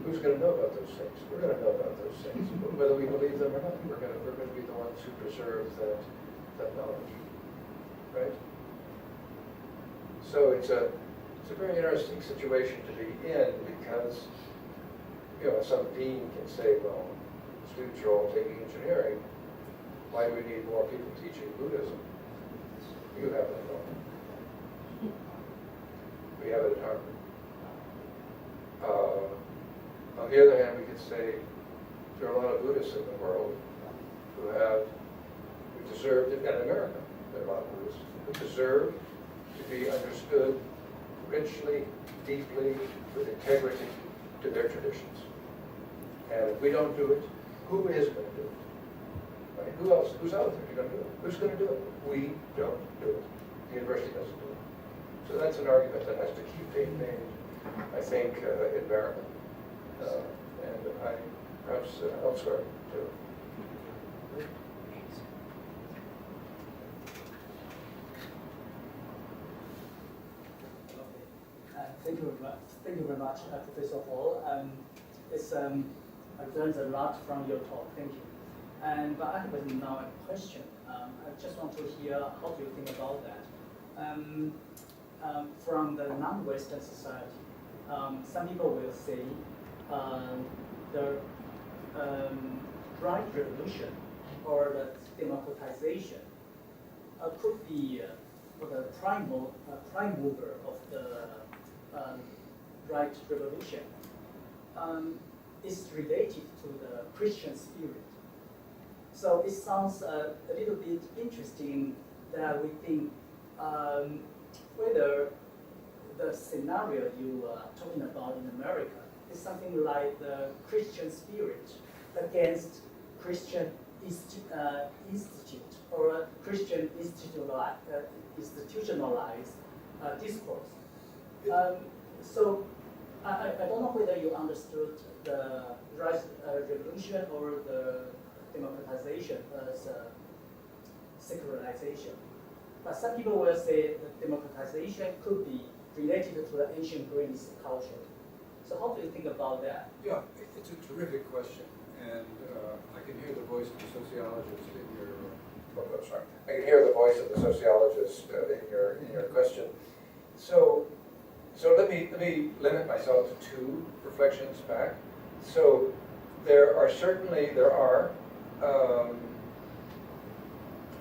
Who's going to know about those saints? We're going to know about those saints, whether we believe them or not. We're going to be the ones who preserve that knowledge, right? So it's a very interesting situation to be in, because some dean can say, well, students are all taking engineering. Why do we need more people teaching Buddhism? You have that problem. We have it at Harvard. On the other hand, we could say there are a lot of Buddhists in the world who deserve, in America, there are a lot of Buddhists who deserve to be understood richly, deeply, with integrity to their traditions. And if we don't do it, who is going to do it? Right? Who else? Who's out there? Who's going to do it? Who's going to do it? We don't do it. The university doesn't do it. So that's an argument that has to keep being made, I think, in Maryland. And perhaps elsewhere, too. Thank you very much, Professor Hall. I've learned a lot from your talk. Thank you. But I have now a question. I just want to hear how do you think about that. From the non-Western society, some people will say the right revolution or the democratization could be the prime mover of the right revolution. Is related to the Christian spirit. So it sounds a little bit interesting that we think whether the scenario you are talking about in America is something like the Christian spirit against Christian institute or a Christian institutionalized discourse. So I don't know whether you understood the right revolution or the democratization as secularization. But some people will say that democratization could be related to the ancient Greece culture. So how do you think about that? Yeah, it's a terrific question, and I can hear the voice of the sociologist in your. Oh, sorry. I can hear the voice of the sociologist in your question. So let me limit myself to two reflections back. So there are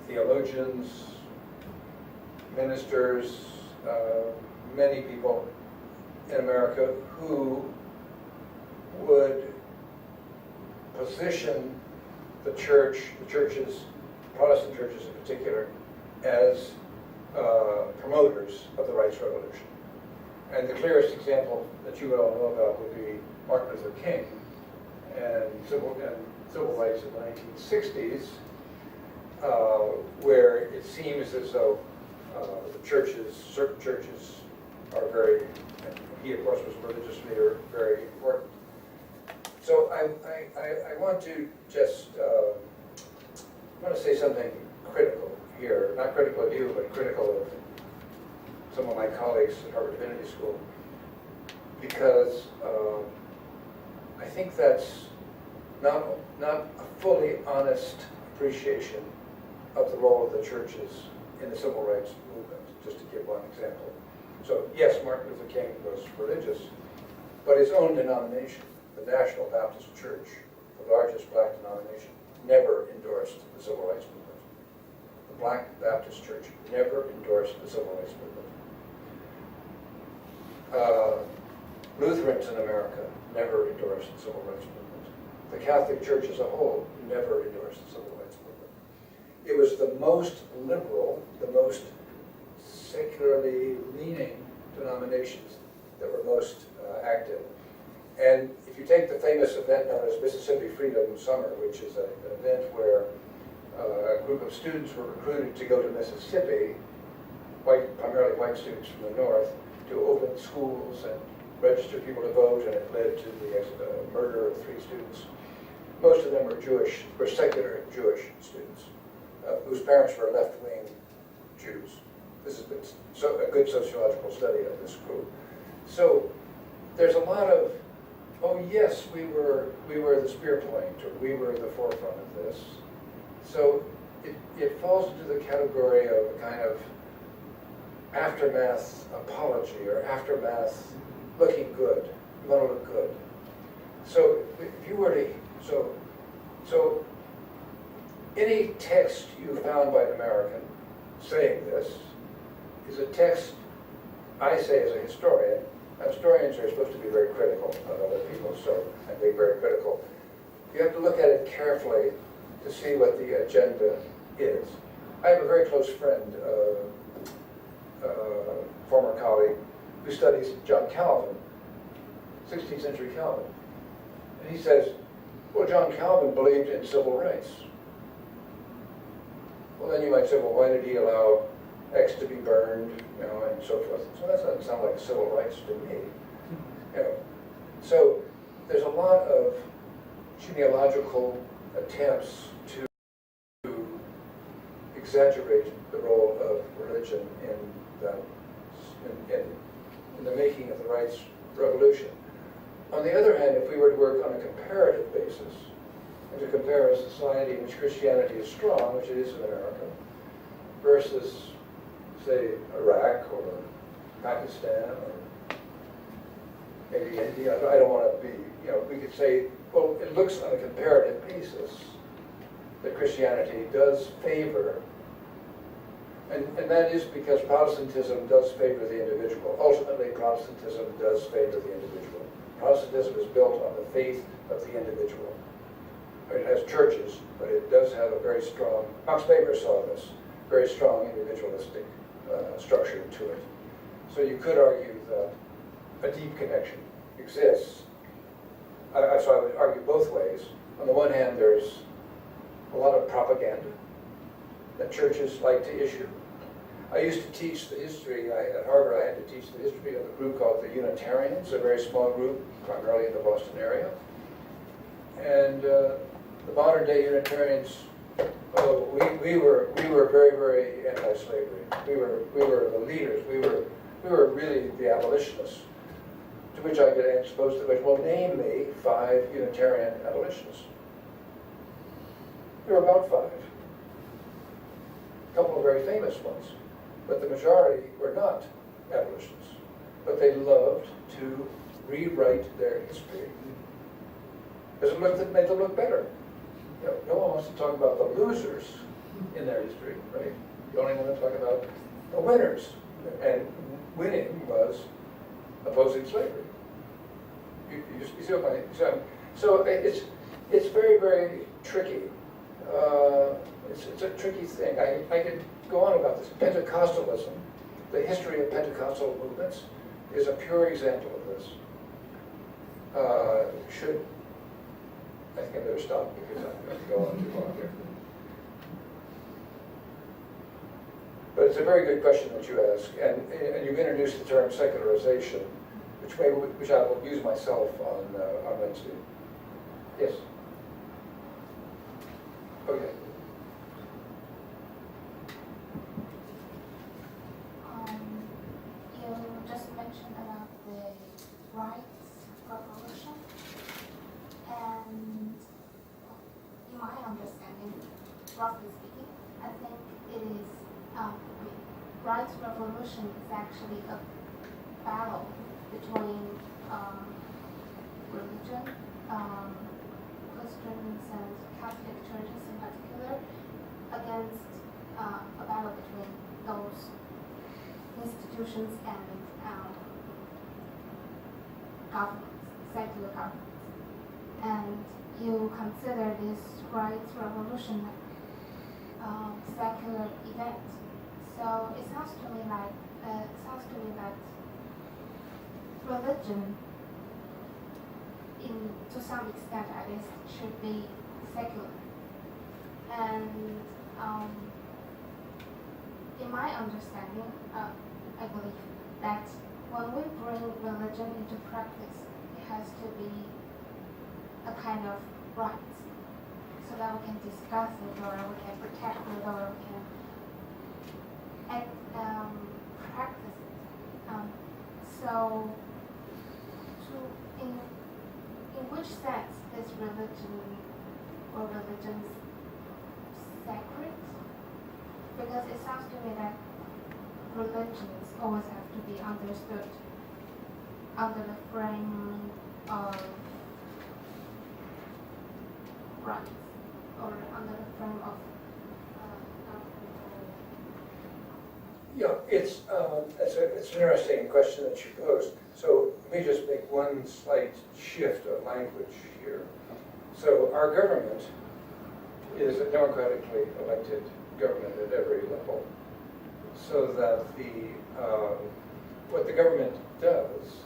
theologians, ministers, many people in America who would position the churches, Protestant churches in particular, as promoters of the rights revolution. And the clearest example that you all know about would be Martin Luther King and civil rights in the 1960s, where it seems as though certain churches are very, and he of course was a religious leader, very important. So I want to just, I want to say something critical here, not critical of you, but critical of some of my colleagues at Harvard Divinity School, because I think that's not a fully honest appreciation of the role of the churches in the civil rights movement, just to give one example. So yes, Martin Luther King was religious, but his own denomination, the National Baptist Church, the largest black denomination, never endorsed the civil rights movement. The Black Baptist Church never endorsed the civil rights movement. Lutherans in America never endorsed the civil rights movement. The Catholic Church as a whole never endorsed the civil rights movement. It was the most liberal, the most secularly leaning denominations that were most active. And if you take the famous event known as Mississippi Freedom Summer, which is an event where a group of students were recruited to go to Mississippi, primarily white students from the north, to open schools and register people to vote, and it led to the murder of 3 students. Most of them were secular Jewish students, whose parents were left-wing Jews. This has been a good sociological study of this group. So there's a lot of, oh yes, we were the spear point, or we were the forefront of this. So it falls into the category of a kind of aftermath apology, or aftermath looking good. You want to look good. So if you were to, so any text you found by an American saying this is a text, I say as a historian, and historians are supposed to be very critical of other people, so I'm being very critical. You have to look at it carefully to see what the agenda is. I have a very close friend, former colleague, who studies John Calvin, 16th century Calvin. And he says, well, John Calvin believed in civil rights. Well, then you might say, well, why did he allow X to be burned, and so forth. So that doesn't sound like civil rights to me. So there's a lot of genealogical attempts to exaggerate the role of religion in the making of the rights revolution. On the other hand, if we were to work on a comparative basis, and to compare a society in which Christianity is strong, which it is in America, versus, say, Iraq or Pakistan or maybe India, I don't want to be, we could say, well, it looks on a comparative basis that Christianity does favor, and that is because Protestantism does favor the individual. Ultimately, Protestantism does favor the individual. Protestantism is built on the faith of the individual. It has churches, but it does have a very strong, Max Weber saw this, very strong individualistic structure to it. So you could argue that a deep connection exists. So I would argue both ways. On the one hand, there's a lot of propaganda that churches like to issue. I used to teach the history, at Harvard I had to teach the history of a group called the Unitarians, a very small group, primarily in the Boston area. And the modern day Unitarians, we were very, very anti-slavery. We were the leaders. We were really the abolitionists. To which I get exposed to, well, name me 5 Unitarian abolitionists. There were about 5. A couple of very famous ones. But the majority were not abolitionists. But they loved to rewrite their history. Because it made them look better. No one wants to talk about the losers in their history, right? You only want to talk about the winners. And winning was opposing slavery. You see what I'm saying? So it's very, very tricky. It's a tricky thing. I could go on about this. Pentecostalism, the history of Pentecostal movements, is a pure example of this. I think I better stop because I'm going to go on too long here. But it's a very good question that you ask, and you've introduced the term secularization, which I will use myself on Wednesday. Yes. Okay. You just mentioned about the rights revolution, and in my understanding, roughly speaking, I think it is rights revolution is actually a battle between religion, Christians and Catholic churches in particular, against a battle between those institutions and governments, secular governments. And you consider this rights revolution secular event. So it sounds to me that religion, to some extent at least, should be secular. And in my understanding, I believe that when we bring religion into practice, it has to be a kind of right, so that we can discuss it, or we can protect it, or we can practice it. So, in which sense is religion or religions sacred? Because it sounds to me that religions always have to be understood under the frame of rights, or under the frame of Yeah, it's an interesting question that you posed. So let me just make one slight shift of language here. So our government is a democratically elected government at every level, so that what the government does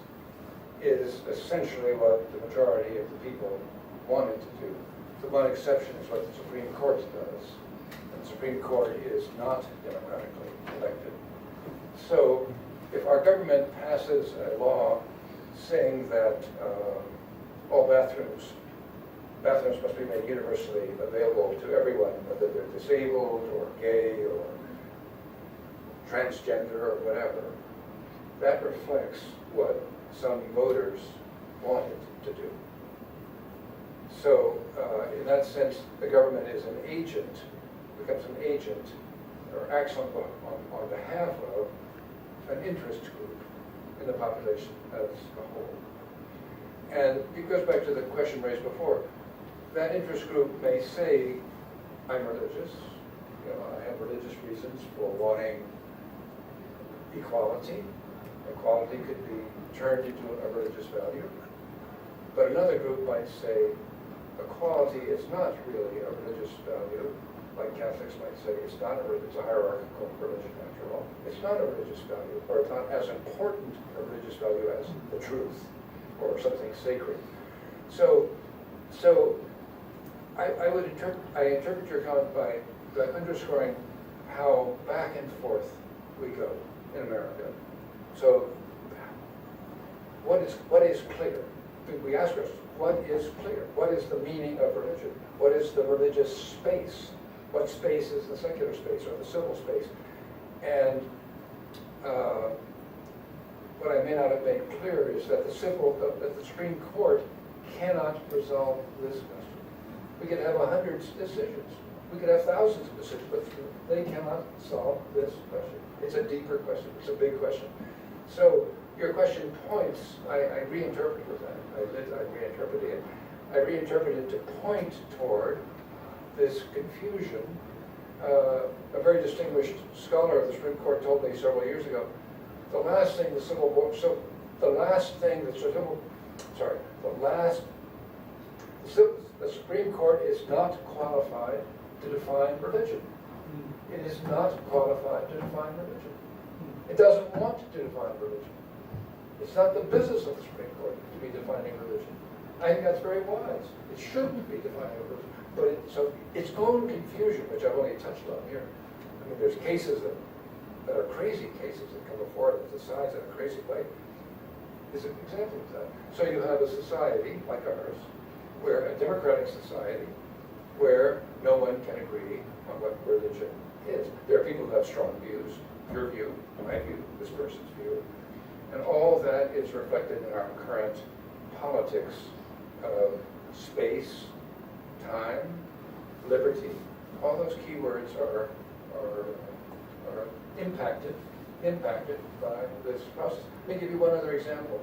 is essentially what the majority of the people want it to do. The one exception is what the Supreme Court does. And the Supreme Court is not democratically elected. So if our government passes a law saying that all bathrooms must be made universally available to everyone, whether they're disabled or gay or transgender or whatever, that reflects what some voters wanted to do. So in that sense, the government is an agent, becomes an agent, or acts on behalf of an interest group in the population as a whole. And it goes back to the question raised before. That interest group may say, I'm religious, I have religious reasons for wanting equality. Equality could be turned into a religious value. But another group might say, equality is not really a religious value, like Catholics might say, it's a hierarchical religion after all. It's not a religious value, or it's not as important a religious value as the truth, or something sacred. So I interpret your comment by underscoring how back and forth we go in America. So what is clear? We ask ourselves, what is clear? What is the meaning of religion? What is the religious space? What space is the secular space or the civil space? And what I may not have made clear is that the Supreme Court cannot resolve this question. We could have 100 decisions. We could have thousands of decisions, but they cannot solve this question. It's a deeper question. It's a big question. So your question points, I reinterpreted that. I reinterpreted it to point toward this confusion. A very distinguished scholar of the Supreme Court told me several years ago, the last thing the Civil War, so the last thing the Supreme Court is not qualified to define religion. It is not qualified to define religion. It doesn't want to define religion. It's not the business of the Supreme Court to be defining religion. I think that's very wise. It shouldn't be defining religion. But so its own confusion, which I've only touched on here, I mean, there's cases that are crazy cases that come before it that decides in a crazy way, is an example of that. So you have a society like ours, where a democratic society, where no one can agree on what religion is. There are people who have strong views, your view, my view, this person's view, and all that is reflected in our current politics of space, time, liberty. All those keywords are impacted by this process. Let me give you one other example.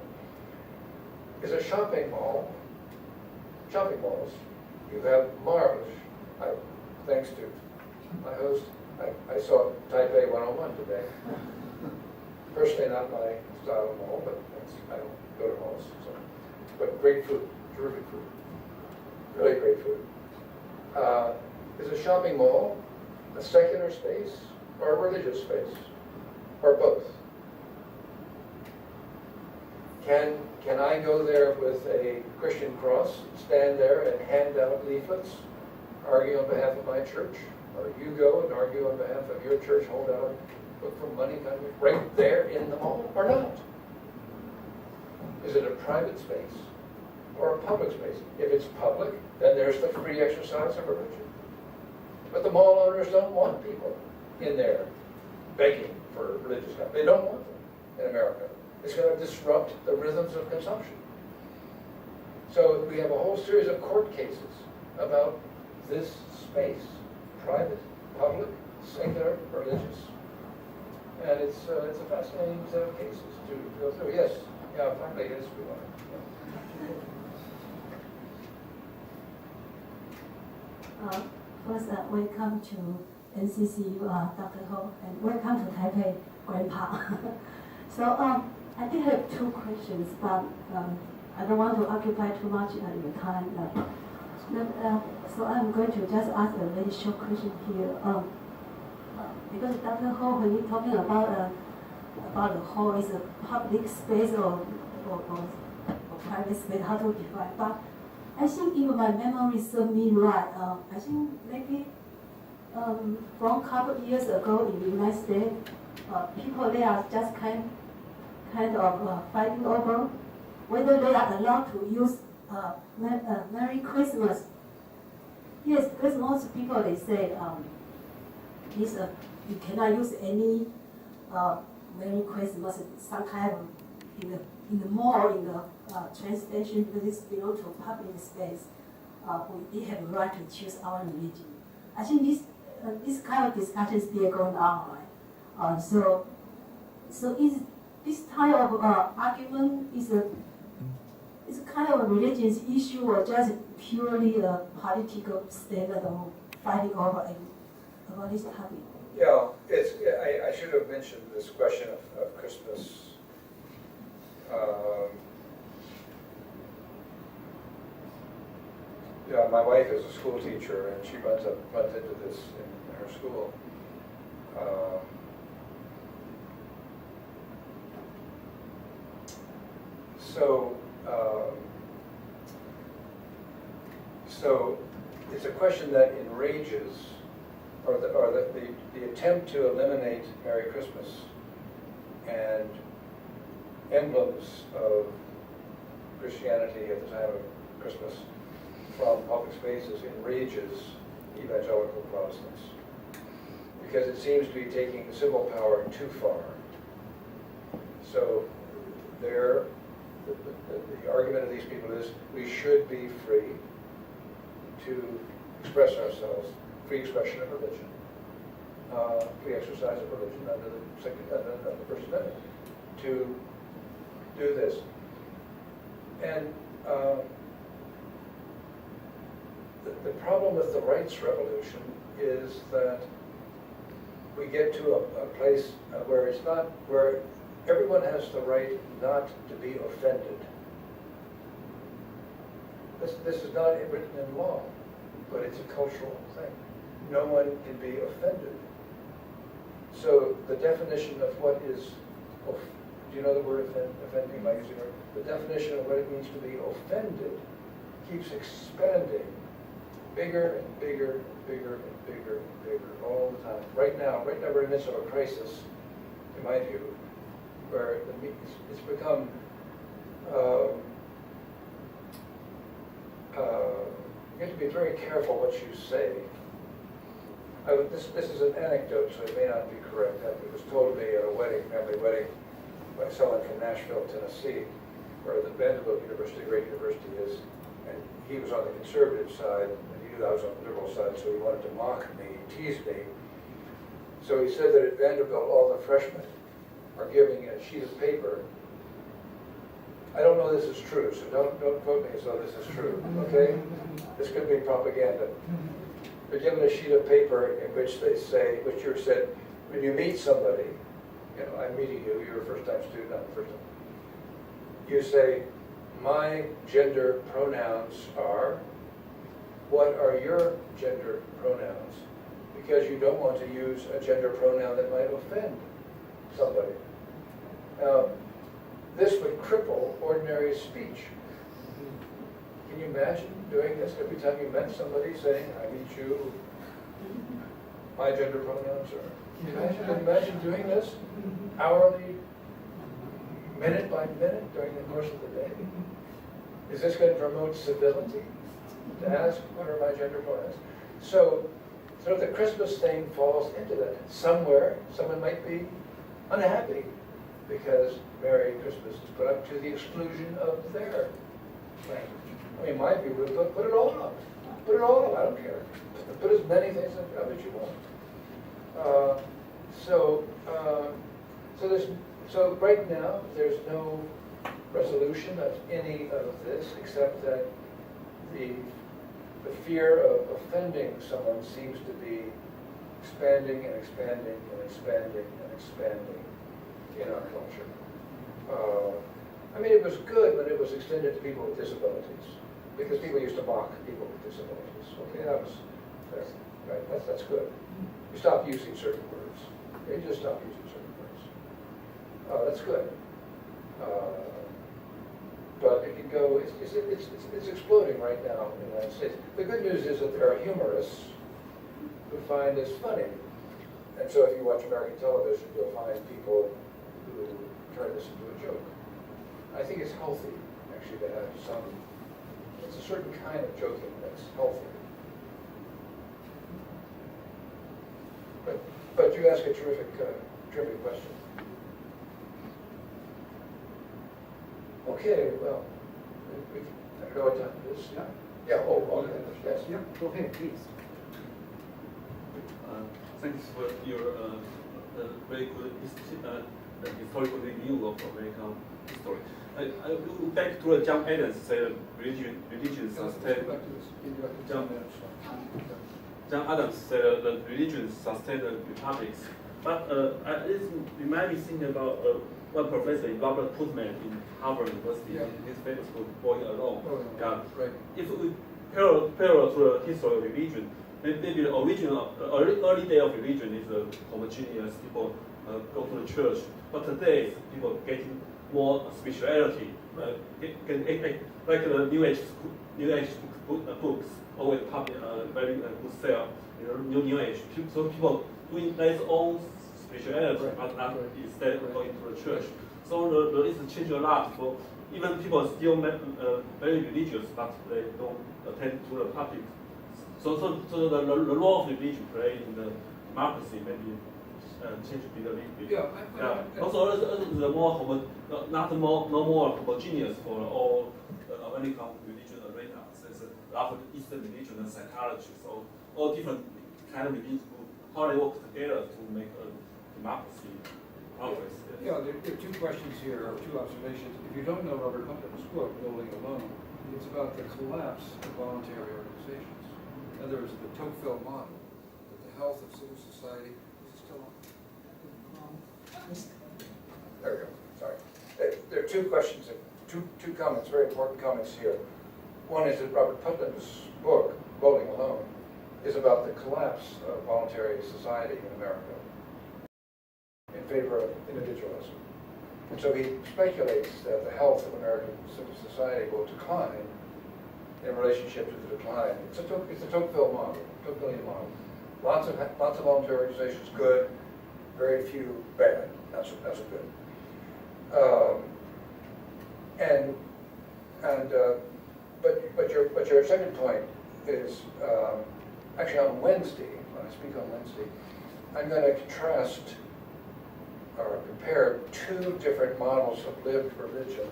Is a shopping malls, you have marvelous, thanks to my host, I saw Taipei 101 today. Personally, not my style of mall, but I don't go to malls. So. But great food, terrific food, really great food. Is a shopping mall a secular space or a religious space, or both? Can I go there with a Christian cross, stand there and hand out leaflets, argue on behalf of my church? Or you go and argue on behalf of your church, hold out a book for money kind of right there in the mall, or not? Is it a private space or a public space? If it's public, then there's the free exercise of religion. But the mall owners don't want people in there begging for religious stuff. They don't want them in America. It's going to disrupt the rhythms of consumption. So we have a whole series of court cases about this space, private, public, secular, religious. And it's a fascinating set of cases to go through. Yes, yeah, finally, yes, we want to. First, welcome to NCC, Dr. Hall, and welcome to Taipei, Grandpa. So I did have two questions, but I don't want to occupy too much of your time. So I'm going to just ask a very short question here. Because Dr. Hall, when you're talking about the hall is a public space or private space, how to define? But I think if my memory serves me right, I think maybe from a couple of years ago in the United States, people there are just kind of fighting over whether they are allowed to use Merry Christmas. Yes, because most people they say you cannot use any Merry Christmas, some kind of in the mall, in the train station, because it's belong to public space. We have a right to choose our religion. I think this kind of discussion is still going on, right? So is this type of argument is kind of a religious issue or just purely a political statement of fighting over about this topic? Yeah, I should have mentioned this question of Christmas. Yeah, my wife is a school teacher, and she runs into this in her school. So it's a question that enrages, or the attempt to eliminate Merry Christmas and emblems of Christianity at the time of Christmas from public spaces enrages evangelical Protestants, because it seems to be taking civil power too far. So the argument of these people is we should be free to express ourselves, free expression of religion, free exercise of religion under the First Amendment, to do this. And the problem with the rights revolution is that we get to a place where it's not, where everyone has the right not to be offended. This is not written in law, but it's a cultural thing. No one can be offended. So the definition of what is, do you know the word offending? Am I using it? The definition of what it means to be offended keeps expanding, bigger and bigger and bigger and bigger and bigger all the time. Right now we're in the midst of a crisis, in my view, where it's become you have to be very careful what you say. This is an anecdote, so it may not be correct. It was told to me at a wedding, family wedding, by someone from Nashville, Tennessee, where the Vanderbilt University, great university is, and he was on the conservative side, and he knew I was on the liberal side, so he wanted to mock me, tease me. So he said that at Vanderbilt, all the freshmen are giving a sheet of paper. I don't know this is true, so don't quote me as though this is true, okay? This could be propaganda. They're given a sheet of paper in which they say, which you said, when you meet somebody, you know, I'm meeting you, you're a first-time student, I'm a first-time. You say, my gender pronouns are, what are your gender pronouns? Because you don't want to use a gender pronoun that might offend somebody. Now, this would cripple ordinary speech. Can you imagine doing this every time you met somebody, saying, I meet you, my gender pronouns are? Can you imagine doing this hourly, minute by minute during the course of the day? Is this going to promote civility? To ask, what are my gender pronouns? So the Christmas thing falls into that. Somewhere, someone might be unhappy because Merry Christmas is put up to the exclusion of their language. I mean, my view would put it all up. Put it all up, I don't care. Put as many things up as you want. So right now, there's no resolution of any of this except that the fear of offending someone seems to be expanding and expanding and expanding and expanding in our culture. I mean, it was good when it was extended to people with disabilities, because people used to mock people with disabilities. Okay, that's good. You stop using certain words. You just stop using certain words. That's good. But it can go. It's exploding right now in the United States. The good news is that there are humorists who find this funny, and so if you watch American television, you'll find people who turn this into a joke. I think it's healthy, actually, to have some. It's a certain kind of joking that's healthy. But you ask a terrific question. Okay, well, we can go into this. Yeah. Yeah. Oh, yes. Yeah. Go ahead, please. Thanks for your very good historical review of American history. I look back to John Adams said religion sustained. John Adams said that religion sustained republics. But it reminds me thinking about one professor, Robert Putnam in Harvard University, his famous book, Boy Alone. Right. If we parallel to the history of religion, maybe the original, early day of religion is homogeneous, people go to the church. But today, people getting more spirituality, like the New Age books, always public, very good sale, New Age. So people doing their own spirituality, but not instead of going to the church. So there is a change a lot. For even people still very religious, but they don't attend to the public. So the role of religion play in the democracy maybe change a bit. Yeah. Also, the more no more homogeneous for all American religion arena. There's a lot of Eastern religion and psychology. So all different kind of religions, how they work together to make a democracy progress. Yeah, there are two questions here, or two observations. If you don't know Robert Putnam's book, Rolling Alone, it's about the collapse of voluntary organizations. In other words, the Tocqueville model, that the health of civil society is still on. There we go. There are two questions, two comments, very important comments here. One is that Robert Putnam's book, Bowling Alone, is about the collapse of voluntary society in America in favor of individualism. And so he speculates that the health of American civil society will decline in relationship to the decline. It's a Tocqueville model, Tocquevillian model. Lots of voluntary organizations, good. Very few, bad. That's good. But your second point is actually on Wednesday. When I speak on Wednesday, I'm going to contrast or compare two different models of lived religion.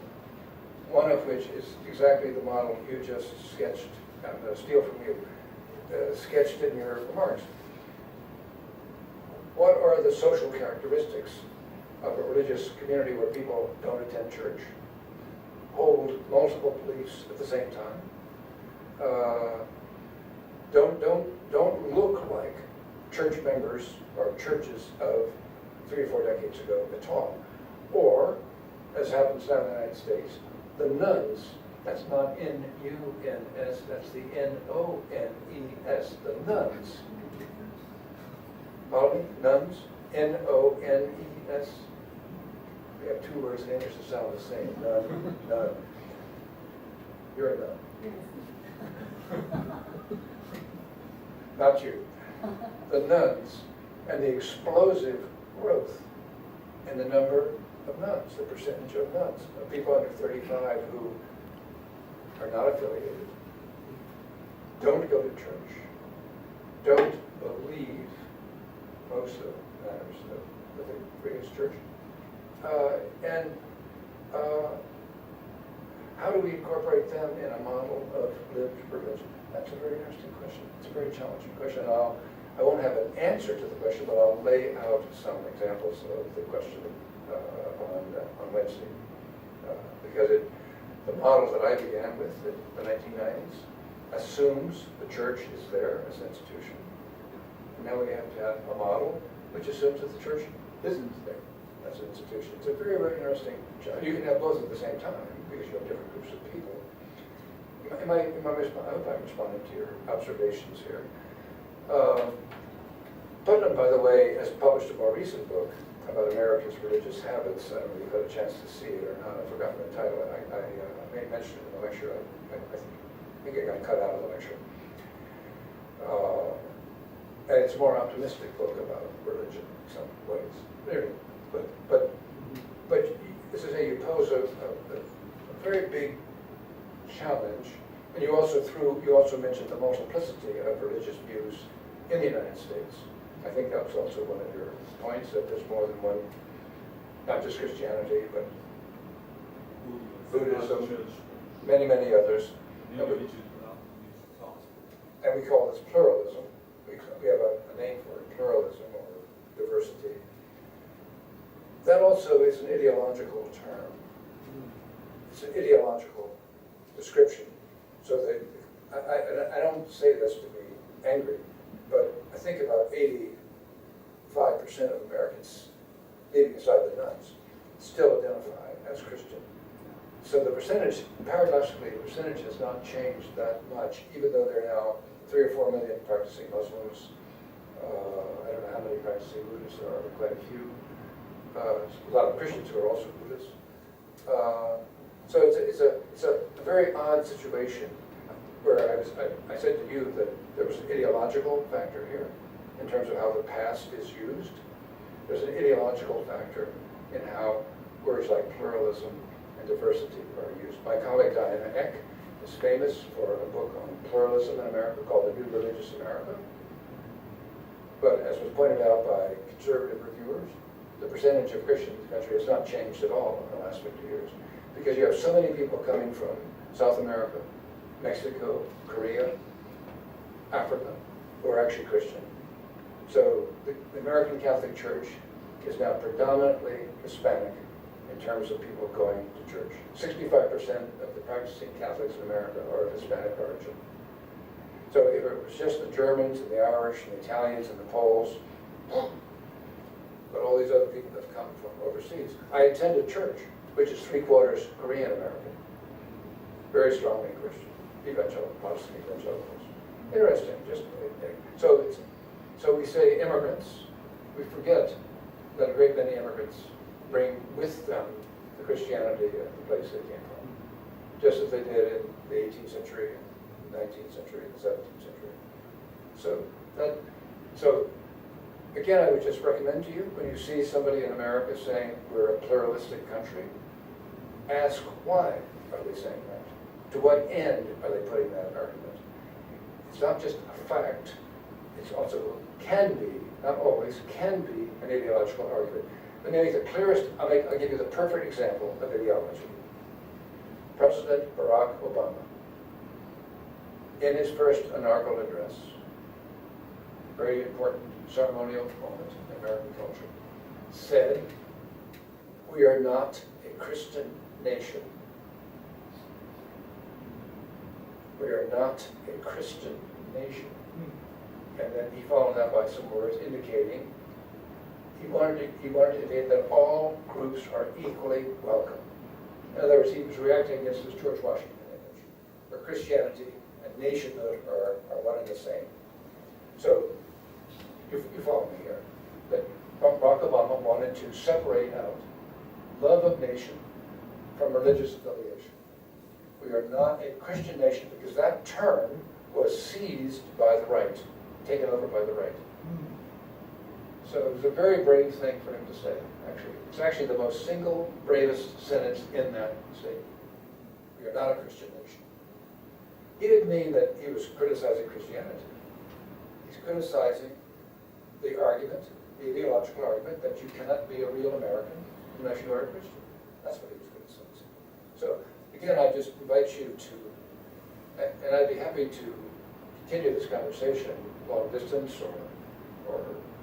One of which is exactly the model you just sketched. I'm going to steal from you. Sketched in your remarks. What are the social characteristics of a religious community where people don't attend church, hold multiple beliefs at the same time, don't look like church members or churches of 3 or 4 decades ago at all, or, as happens now in the United States, the nuns. That's not N-U-N-S, that's the N-O-N-E-S, the nuns. Follow me? Nuns, N-O-N-E-S. We have 2 words in English that sound the same, nun. You're a nun. Not you. The nuns, and the explosive growth in the number of nuns, the percentage of nuns, of people under 35 who are not affiliated, don't go to church, don't believe most of the matters of the previous church, and how do we incorporate them in a model of lived religion? That's a very interesting question. It's a very challenging question. I won't have an answer to the question, but I'll lay out some examples of the question on Wednesday, because the model that I began with in the 1990s assumes the church is there as an institution. And now we have to have a model which assumes that the church isn't there as an institution. It's a very, very interesting challenge. You can have both at the same time because you have different groups of people. I hope I'm responding to your observations here. Putnam, by the way, has published a more recent book about America's religious habits. I don't know if you've had a chance to see it or not. I've forgotten the title. I may mention it in the lecture. I think it got cut out of the lecture. And it's a more optimistic book about religion in some ways. But as I say, you pose a very big challenge, and you also mentioned the multiplicity of religious views in the United States. I think that was also one of your points, that there's more than one, not just Christianity, but Buddhism, many, many others. And we call this pluralism. We have a name for it, pluralism or diversity. That also is an ideological term. It's an ideological description. So that I don't say this to be angry, but I think about 85% of Americans, leaving aside the nuns, still identify as Christian. So the percentage, paradoxically, the percentage has not changed that much, even though there are now 3 or 4 million practicing Muslims. I don't know how many practicing Buddhists there are, but quite a few. A lot of Christians who are also Buddhists. So it's a very odd situation where I said to you that there was an ideological factor here in terms of how the past is used. There's an ideological factor in how words like pluralism and diversity are used. My colleague Diana Eck is famous for a book on pluralism in America called The New Religious America. But as was pointed out by conservative reviewers, the percentage of Christians in the country has not changed at all in the last 50 years. Because you have so many people coming from South America, Mexico, Korea, Africa, who are actually Christian. So the American Catholic Church is now predominantly Hispanic in terms of people going to church. 65% of the practicing Catholics in America are of Hispanic origin. So if it was just the Germans and the Irish and the Italians and the Poles, but all these other people have come from overseas. I attended church which is 3/4 Korean American, very strongly Christian, evangelical, Protestant evangelicals. Interesting. So we say immigrants. We forget that a great many immigrants bring with them the Christianity of the place they came from, just as they did in the 18th century, 19th century, and 17th century. So again, I would just recommend to you, when you see somebody in America saying we're a pluralistic country, ask why are they saying that? To what end are they putting that argument? It's not just a fact, it's also can be, not always, can be an ideological argument. Let me make the clearest, I'll give you the perfect example of ideology. President Barack Obama, in his first inaugural address, very important ceremonial moment in American culture, said, "We are not a Christian nation. We are not a Christian nation." And then he followed that by some words indicating he wanted to indicate that all groups are equally welcome. In other words, he was reacting against his George Washington image, where Christianity and nationhood are one and the same. So, you follow me here, that Barack Obama wanted to separate out love of nation from religious affiliation. We are not a Christian nation because that term was seized by the right, taken over by the right. So it was a very brave thing for him to say, actually. It's actually the most single bravest sentence in that statement. We are not a Christian nation. He didn't mean that he was criticizing Christianity. He's criticizing the argument, the ideological argument, that you cannot be a real American unless you are a Christian. That's what he was criticizing. So, again, I just invite you to, and I'd be happy to continue this conversation long distance or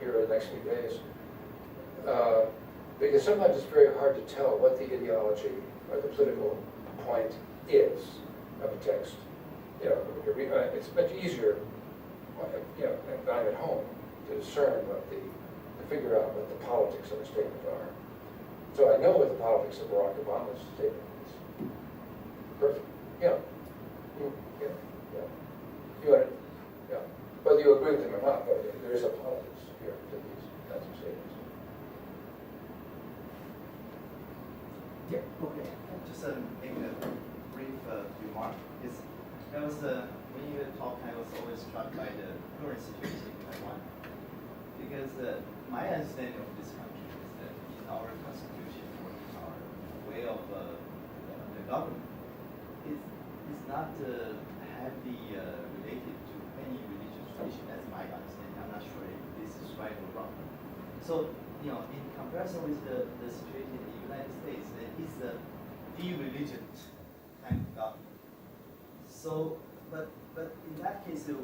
here in the next few days, because sometimes it's very hard to tell what the ideology or the political point is of a text. It's much easier, when I'm at home, to discern to figure out what the politics of a statement are. So I know what the politics of Barack Obama's statement is. Perfect. Yeah. Whether you agree with him or not, but there is a politics here to these kinds of statements. Yeah. Okay. Just make a brief remark. When you talk, I was always struck by the current situation in Taiwan. Because my understanding of this country is that in our constitution or in our way of the government, it's not heavily related to any religious tradition. That's my understanding. I'm not sure if this is right or wrong. So, in comparison with the situation in the United States, it's a de-religion kind of government. So, but in that case, we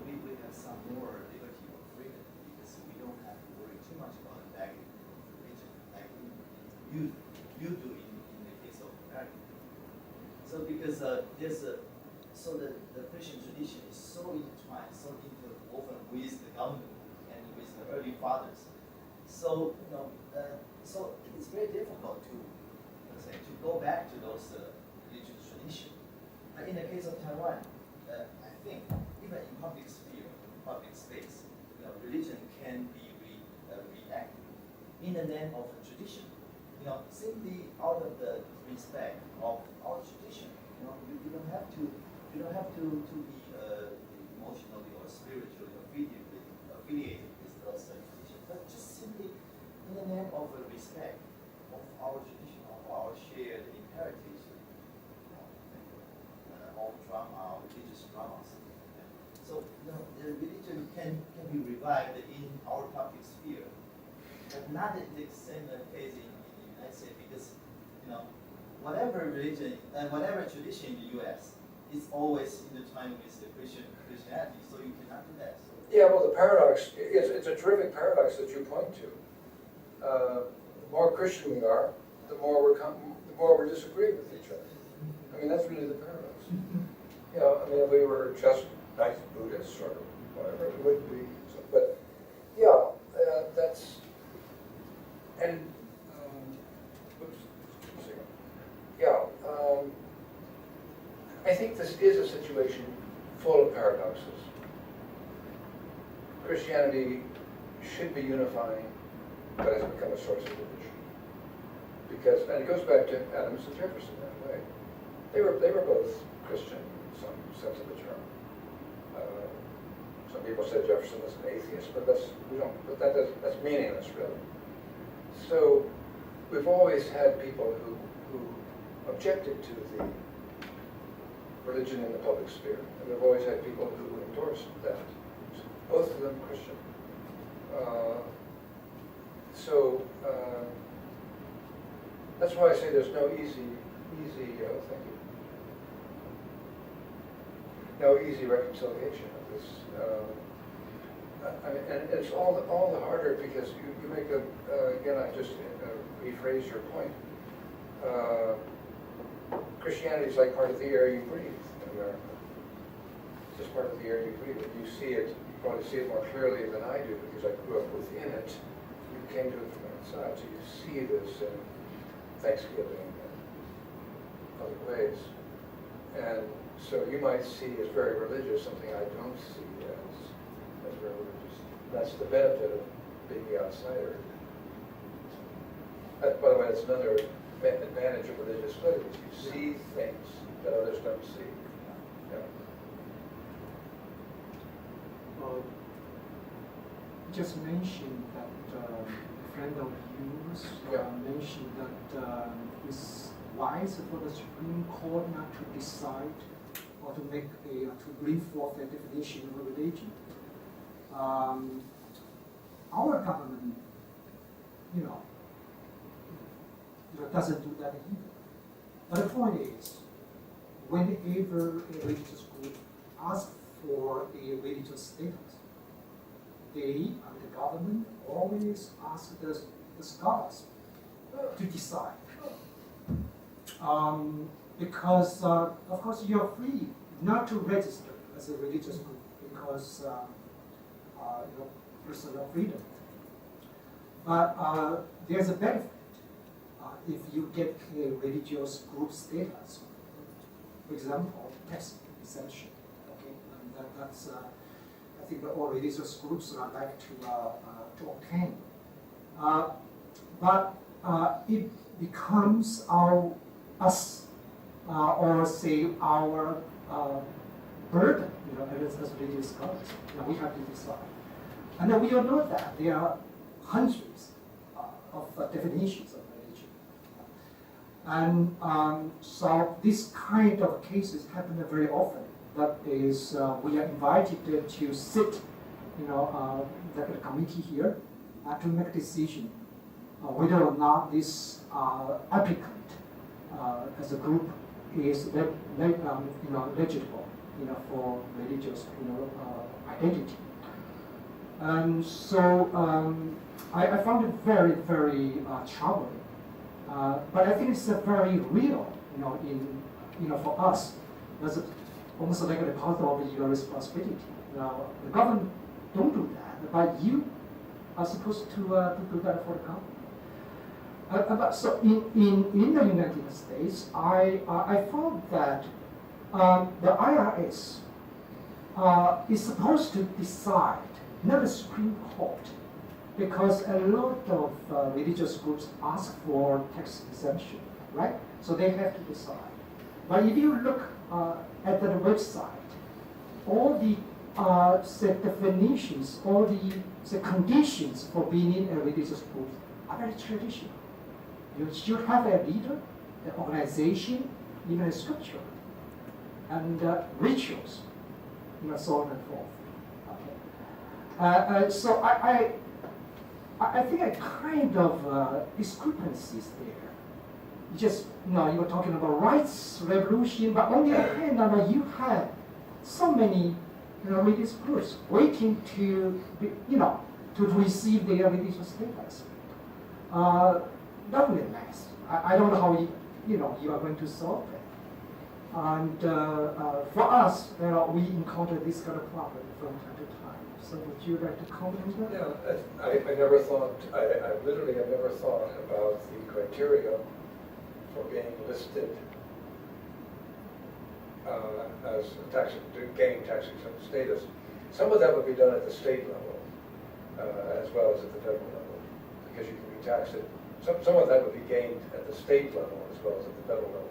have some more liberty or freedom because we don't have to worry too much about the baggage of religion like you do in the case of America. So because so the Christian tradition is so intertwined, so interwoven with the government and with the early fathers. So so it's very difficult to go back to those religious traditions. But in the case of Taiwan, I think even in public sphere, public space, religion can be reacted in the name of a tradition. Simply out of the respect of our tradition. You don't have to be emotionally or spiritually affiliated with those traditions, but just simply in the name of a respect of our tradition, of our shared heritage. Drama, religious dramas. So the religion can be revived in our public sphere, but not in the same case in the United States because whatever religion and whatever tradition in the U.S. is always intertwined with the Christianity, so you cannot do that. So. Yeah, well, the paradox, it's a terrific paradox that you point to. The more Christian we are, the more we're disagreeing with each other. I mean, that's really the paradox. If we were just nice Buddhists or whatever, it wouldn't be. So, but yeah, that's and. I think this is a situation full of paradoxes. Christianity should be unifying, but has become a source of division. Because, and it goes back to Adams and Jefferson that way. They were both Christian in some sense of the term. Some people said Jefferson was an atheist, but that's meaningless, really. So we've always had people who objected to the religion in the public sphere, and we've always had people who endorsed that. Both of them Christian. That's why I say there's no easy, thank you. No easy reconciliation of this. And it's all the harder because you make again, I just rephrase your point. Christianity is like part of the air you breathe in America. It's just part of the air you breathe. You see it, you probably see it more clearly than I do because I grew up within it. You came to it from outside, so you see this in Thanksgiving and other ways. And so you might see as very religious something I don't see as very religious. That's the benefit of being the outsider. By the way, that's another advantage of religious studies. You see things that others don't see. Yeah. Just mentioned that a friend of yours mentioned that it's wise for the Supreme Court not to decide or to make to bring forth a definition of a religion. Our government, doesn't do that either. But the point is, whenever a religious group asks for a religious status, they, the government, always ask the scholars to decide. Because, of course, you're free not to register as a religious group because personal freedom. But there's a benefit if you get a religious group status. For example, tax exemption. Okay, and that's I think that all religious groups are like to obtain. But it becomes us or say our burden, as religious scholars. We have to decide. And then we all know that there are hundreds of definitions of religion. And so this kind of cases happen very often. That is, we are invited to sit, like a committee here, to make a decision whether or not this applicant as a group is legible, for religious, identity. And so I found it very, very troubling. But I think it's very real, for us. That's almost like a part of your responsibility. Now, the government don't do that, but you are supposed to do that for the government. But so in the United States, I found that the IRS is supposed to decide, not the Supreme Court, because a lot of religious groups ask for tax exemption, right? So they have to decide. But if you look at the website, all the definitions, all the conditions for being in a religious group are very traditional. You should have a leader, an organization, even a structure, and rituals, so on and forth. Okay. So I think a kind of discrepancies there. Just, you were talking about rights revolution, but on the other hand, you had so many religious groups waiting to be, to receive their religious status. That will last. I don't know how you are going to solve it. And for us, we encounter this kind of problem from time to time. So would you like to comment on that? Yeah, I never thought, I literally have never thought about the criteria for being listed as tax to gain tax exempt status. Some of that would be done at the state level, as well as at the federal level, because you can be taxed at, some of that would be gained at the state level as well as at the federal level.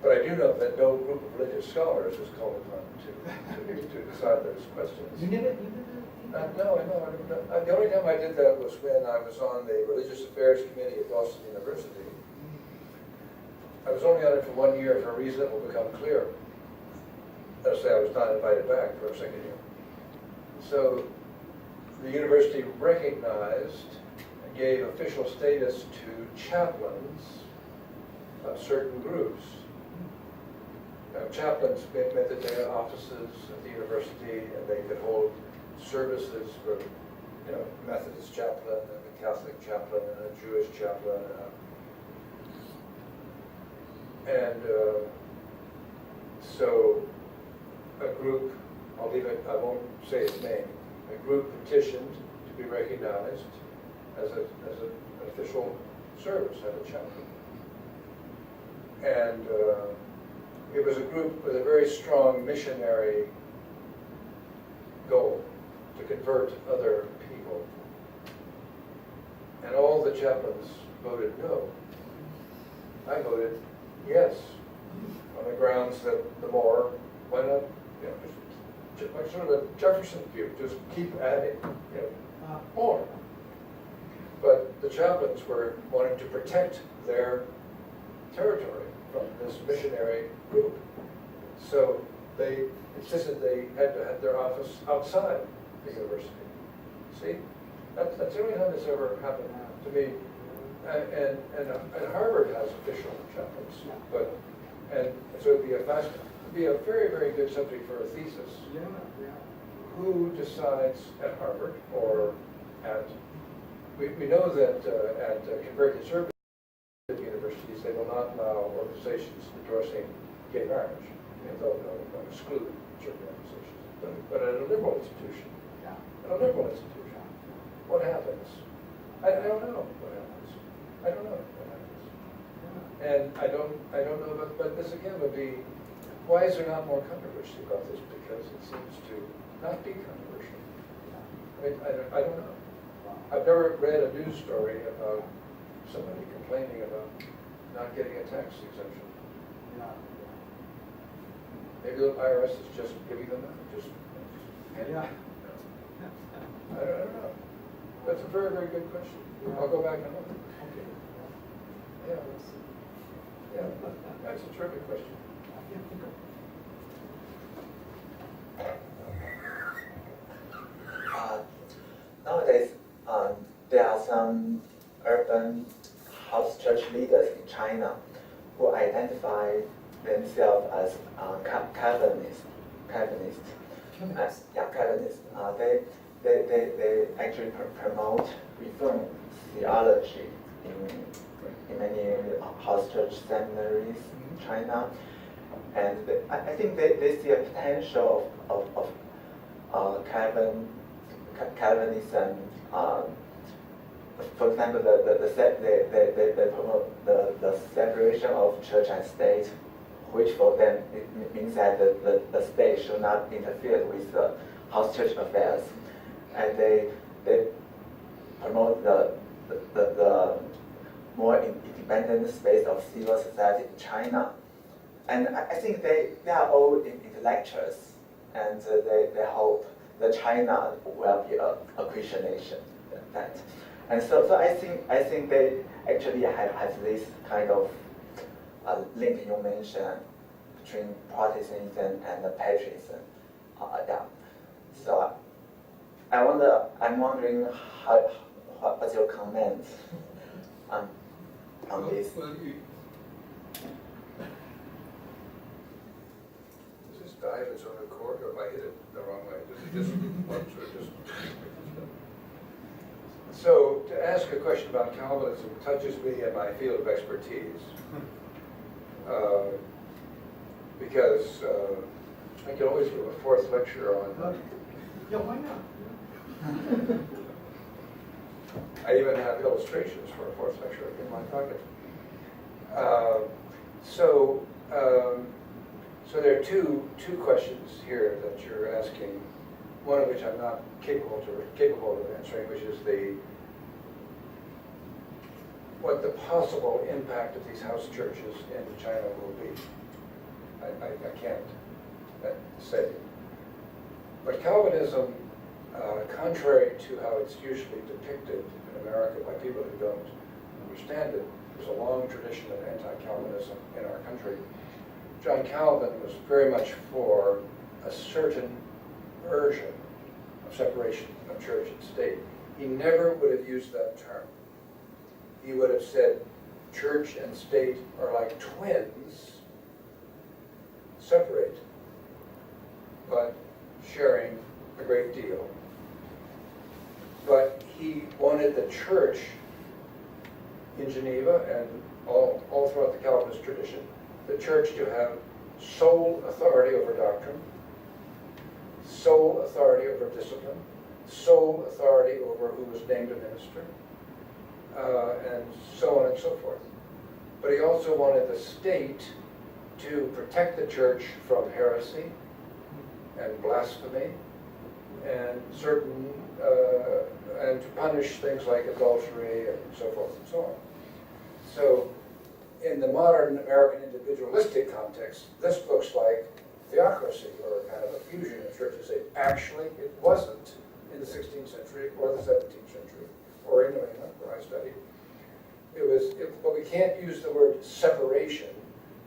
But I do know that no group of religious scholars is called upon to decide those questions. You never No, I know. The only time I did that was when I was on the Religious Affairs Committee at Boston University. I was only on it for 1 year for a reason that will become clear. Let's say I was not invited back for a second year. So the university recognized and gave official status to chaplains of certain groups. Chaplains meant that they had offices at the university and they could hold services for, Methodist chaplain and a Catholic chaplain and a Jewish chaplain. So a group, I'll leave it, I won't say its name, a group petitioned to be recognized as an official service as a chaplain. And it was a group with a very strong missionary goal to convert other people. And all the chaplains voted no. I voted yes, on the grounds that the more, why not, just like sort of a Jefferson view, just keep adding, more. But the chaplains were wanting to protect their territory from this missionary group. So they insisted they had to have their office outside the university. See, that's the only time this ever happened to me. And Harvard has official chaplains, and so it'd be a very, very good subject for a thesis. Yeah. Who decides at Harvard or at? We know that at very conservative universities they will not allow organizations endorsing gay marriage. They'll exclude certain organizations. But at a liberal institution, what happens? I don't know what happens. I don't know what happens. And I don't know, but this again would be, why is there not more controversy about this? Because it seems to not be controversial. I don't know. I've never read a news story about somebody complaining about not getting a tax exemption. Maybe the IRS is just giving them that. Yeah. I don't know. That's a very, very good question. I'll go back and look. Okay. Yeah, that's a terrific question. Nowadays, there are some urban house church leaders in China who identify themselves as Calvinists. Calvinists. They actually promote Reform theology in many house church seminaries in China, and I think they see a potential of Calvinism. For example, they promote the separation of church and state, which for them it means that the state should not interfere with the house church affairs, and they promote the more independent space of civil society in China. And I think they are all intellectuals, and they hope that China will be a Christian nation. That. And so I think they actually have this kind of link you mentioned between Protestantism and patriotism. So I'm wondering what's your comment on this? Does this die of its own accord, or if I hit it the wrong way? Does it just want to just? So to ask a question about Calvinism touches me in my field of expertise, because I can always give a fourth lecture on. Yeah, why not? I even have illustrations for a fourth lecture in my pocket. So So there are two questions here that you're asking. One of which I'm not capable of answering, which is what the possible impact of these house churches in China will be. I can't say. But Calvinism, contrary to how it's usually depicted in America by people who don't understand it, there's a long tradition of anti-Calvinism in our country. John Calvin was very much for a certain version of separation of church and state. He never would have used that term. He would have said church and state are like twins, separate, but sharing a great deal. But he wanted the church in Geneva and all throughout the Calvinist tradition, the church to have sole authority over doctrine, sole authority over discipline, sole authority over who was named a minister, and so on and so forth. But he also wanted the state to protect the church from heresy and blasphemy and and to punish things like adultery and so forth and so on. So in the modern American individualistic context, this looks like theocracy or kind of a fusion of church and state. Actually, it wasn't in the 16th century or the 17th century or in New England, where I studied. But we can't use the word separation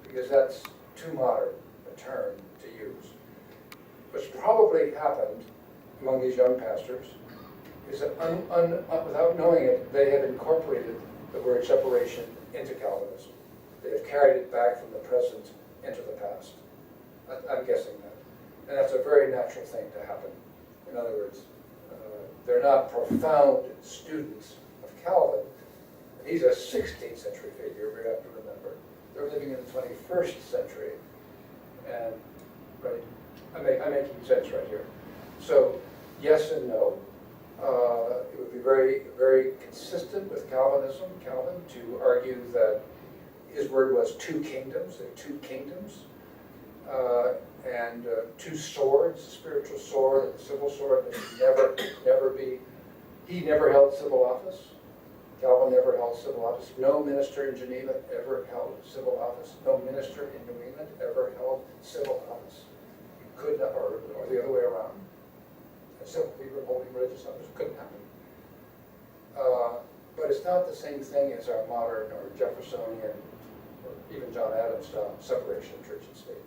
because that's too modern a term to use. What's probably happened among these young pastors is that without knowing it, they have incorporated the word separation into Calvinism. They have carried it back from the present into the past. I'm guessing that. And that's a very natural thing to happen. In other words, they're not profound students of Calvin. He's a 16th century figure, we have to remember. They're living in the 21st century. And, right, I'm making sense right here. So, yes and no. It would be very, very consistent with Calvin, to argue that his word was two kingdoms. There are two kingdoms. And two swords, the spiritual sword and the civil sword. Never be. He never held civil office. Calvin never held civil office. No minister in Geneva ever held civil office. No minister in New England ever held civil office. You could not, or the other way around. Civil people holding religious office couldn't happen. But it's not the same thing as our modern or Jeffersonian or even John Adams style separation of church and state.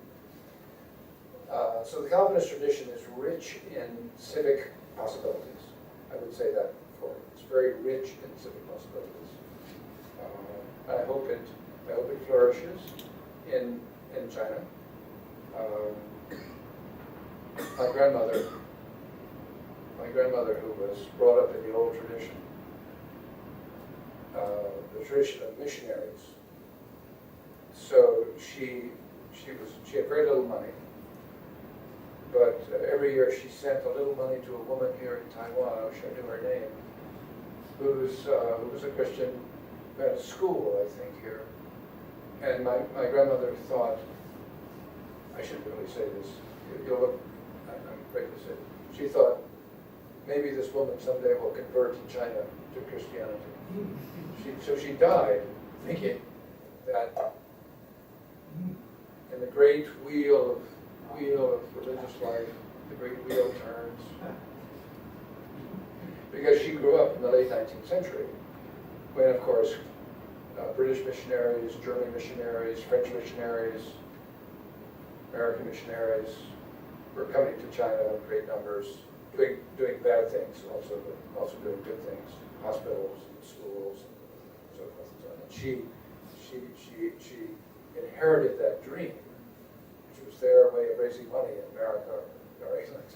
So the Calvinist tradition is rich in civic possibilities. I would say that before. It's very rich in civic possibilities. I hope it flourishes in China. My grandmother, who was brought up in the old tradition, the tradition of missionaries. So she had very little money. But every year she sent a little money to a woman here in Taiwan, I wish I knew her name, who was a Christian, who had a school, I think, here. And my grandmother thought, I shouldn't really say this, you'll look, I'm afraid to say it. She thought, maybe this woman someday will convert in China to Christianity. So she died thinking that in the great wheel of religious life, the great wheel turns. Because she grew up in the late 19th century, when, of course, British missionaries, German missionaries, French missionaries, American missionaries were coming to China in great numbers, doing bad things, also doing good things, hospitals and schools and so forth and so on. And she inherited that dream, which was their way of raising money in America or England.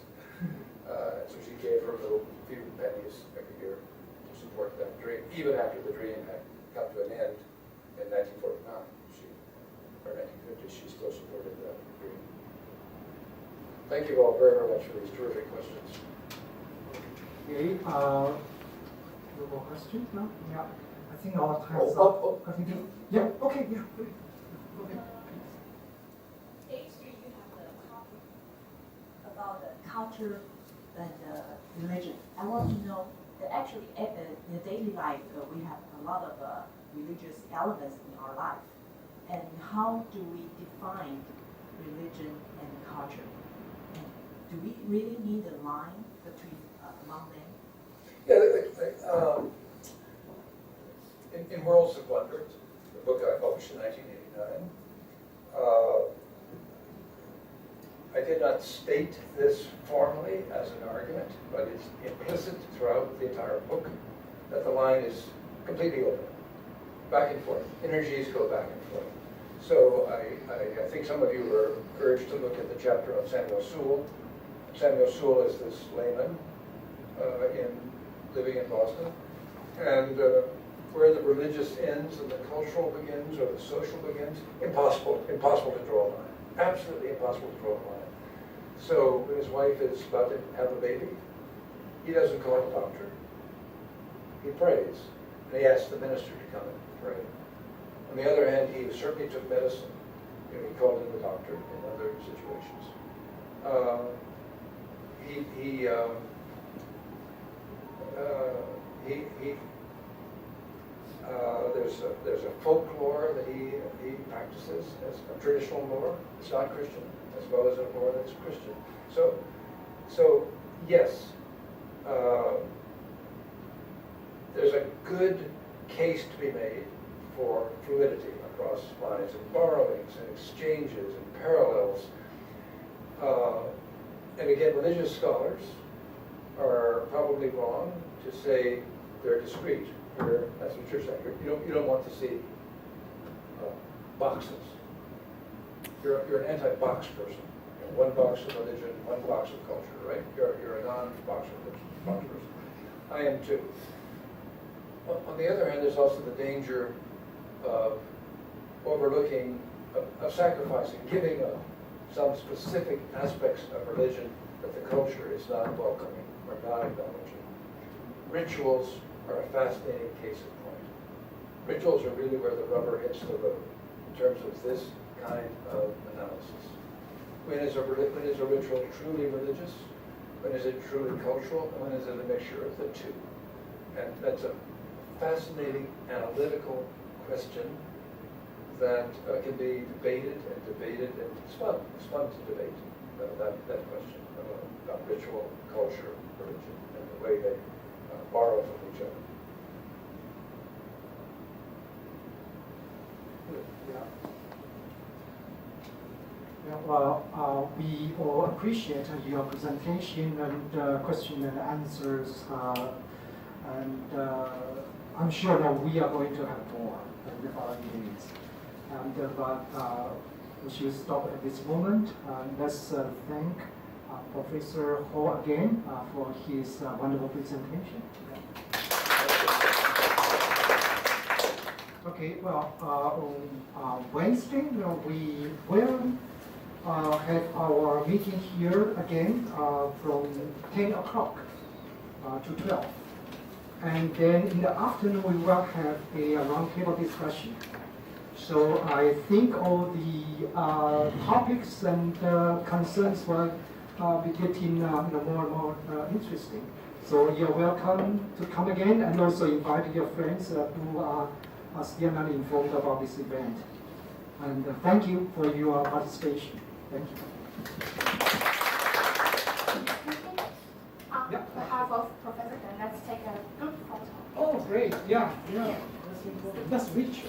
So she gave her little few pennies every year to support that dream, even after the dream had come to an end in 1949. Or 1950, she still supported that dream. Thank you all very, very much for these terrific questions. Okay, no more questions now? Yeah, I think our time is Oh. up. Continue. Yeah, okay, yeah. Okay. culture and religion. I want to know that actually in the daily life we have a lot of religious elements in our life. And how do we define religion and culture? And do we really need a line between among them? Yeah, in Worlds of Wonder, the book I published in 1989, I did not state this formally as an argument, but it's implicit throughout the entire book that the line is completely open, back and forth. Energies go back and forth. So I think some of you were urged to look at the chapter on Samuel Sewall. Samuel Sewall is this layman living in Boston, and where the religious ends and the cultural begins, or the social begins, impossible to draw a line. Absolutely impossible to draw a line. So when his wife is about to have a baby, he doesn't call a doctor. He prays, and he asks the minister to come and pray. On the other hand, he certainly took medicine. He called in the doctor in other situations. There's a folklore that he practices as a traditional lore. It's not Christian, as well as a lore that's Christian. So yes, there's a good case to be made for fluidity across lines and borrowings and exchanges and parallels. And again, religious scholars are probably wrong to say they're discrete. That's what you're saying. You don't want to see boxes. You're an anti-box person. One box of religion, one box of culture, right? You're a non-box person. I am too. On the other hand, there's also the danger of overlooking, of sacrificing, giving up some specific aspects of religion that the culture is not welcoming or not acknowledging. Rituals are a fascinating case in point. Rituals are really where the rubber hits the road in terms of this kind of analysis. When is a ritual truly religious? When is it truly cultural? And when is it a mixture of the two? And that's a fascinating analytical question that can be debated, and it's fun. It's fun to debate that question about ritual, culture, religion, and the way they borrow from each other. Well, we all appreciate your presentation and question and answers, and I'm sure that we are going to have more in the following days. But we should stop at this moment. Let's thank Professor Hall again for his wonderful presentation. Okay, well, on Wednesday, we will have our meeting here again from 10 o'clock to 12. And then in the afternoon, we will have a roundtable discussion. So I think all the topics and concerns will be getting more and more interesting. So you're welcome to come again, and also invite your friends who are still not informed about this event. And thank you for your participation. Thank you. On behalf of Professor Deng, let's take a group photo. Oh, great. Yeah. That's rich.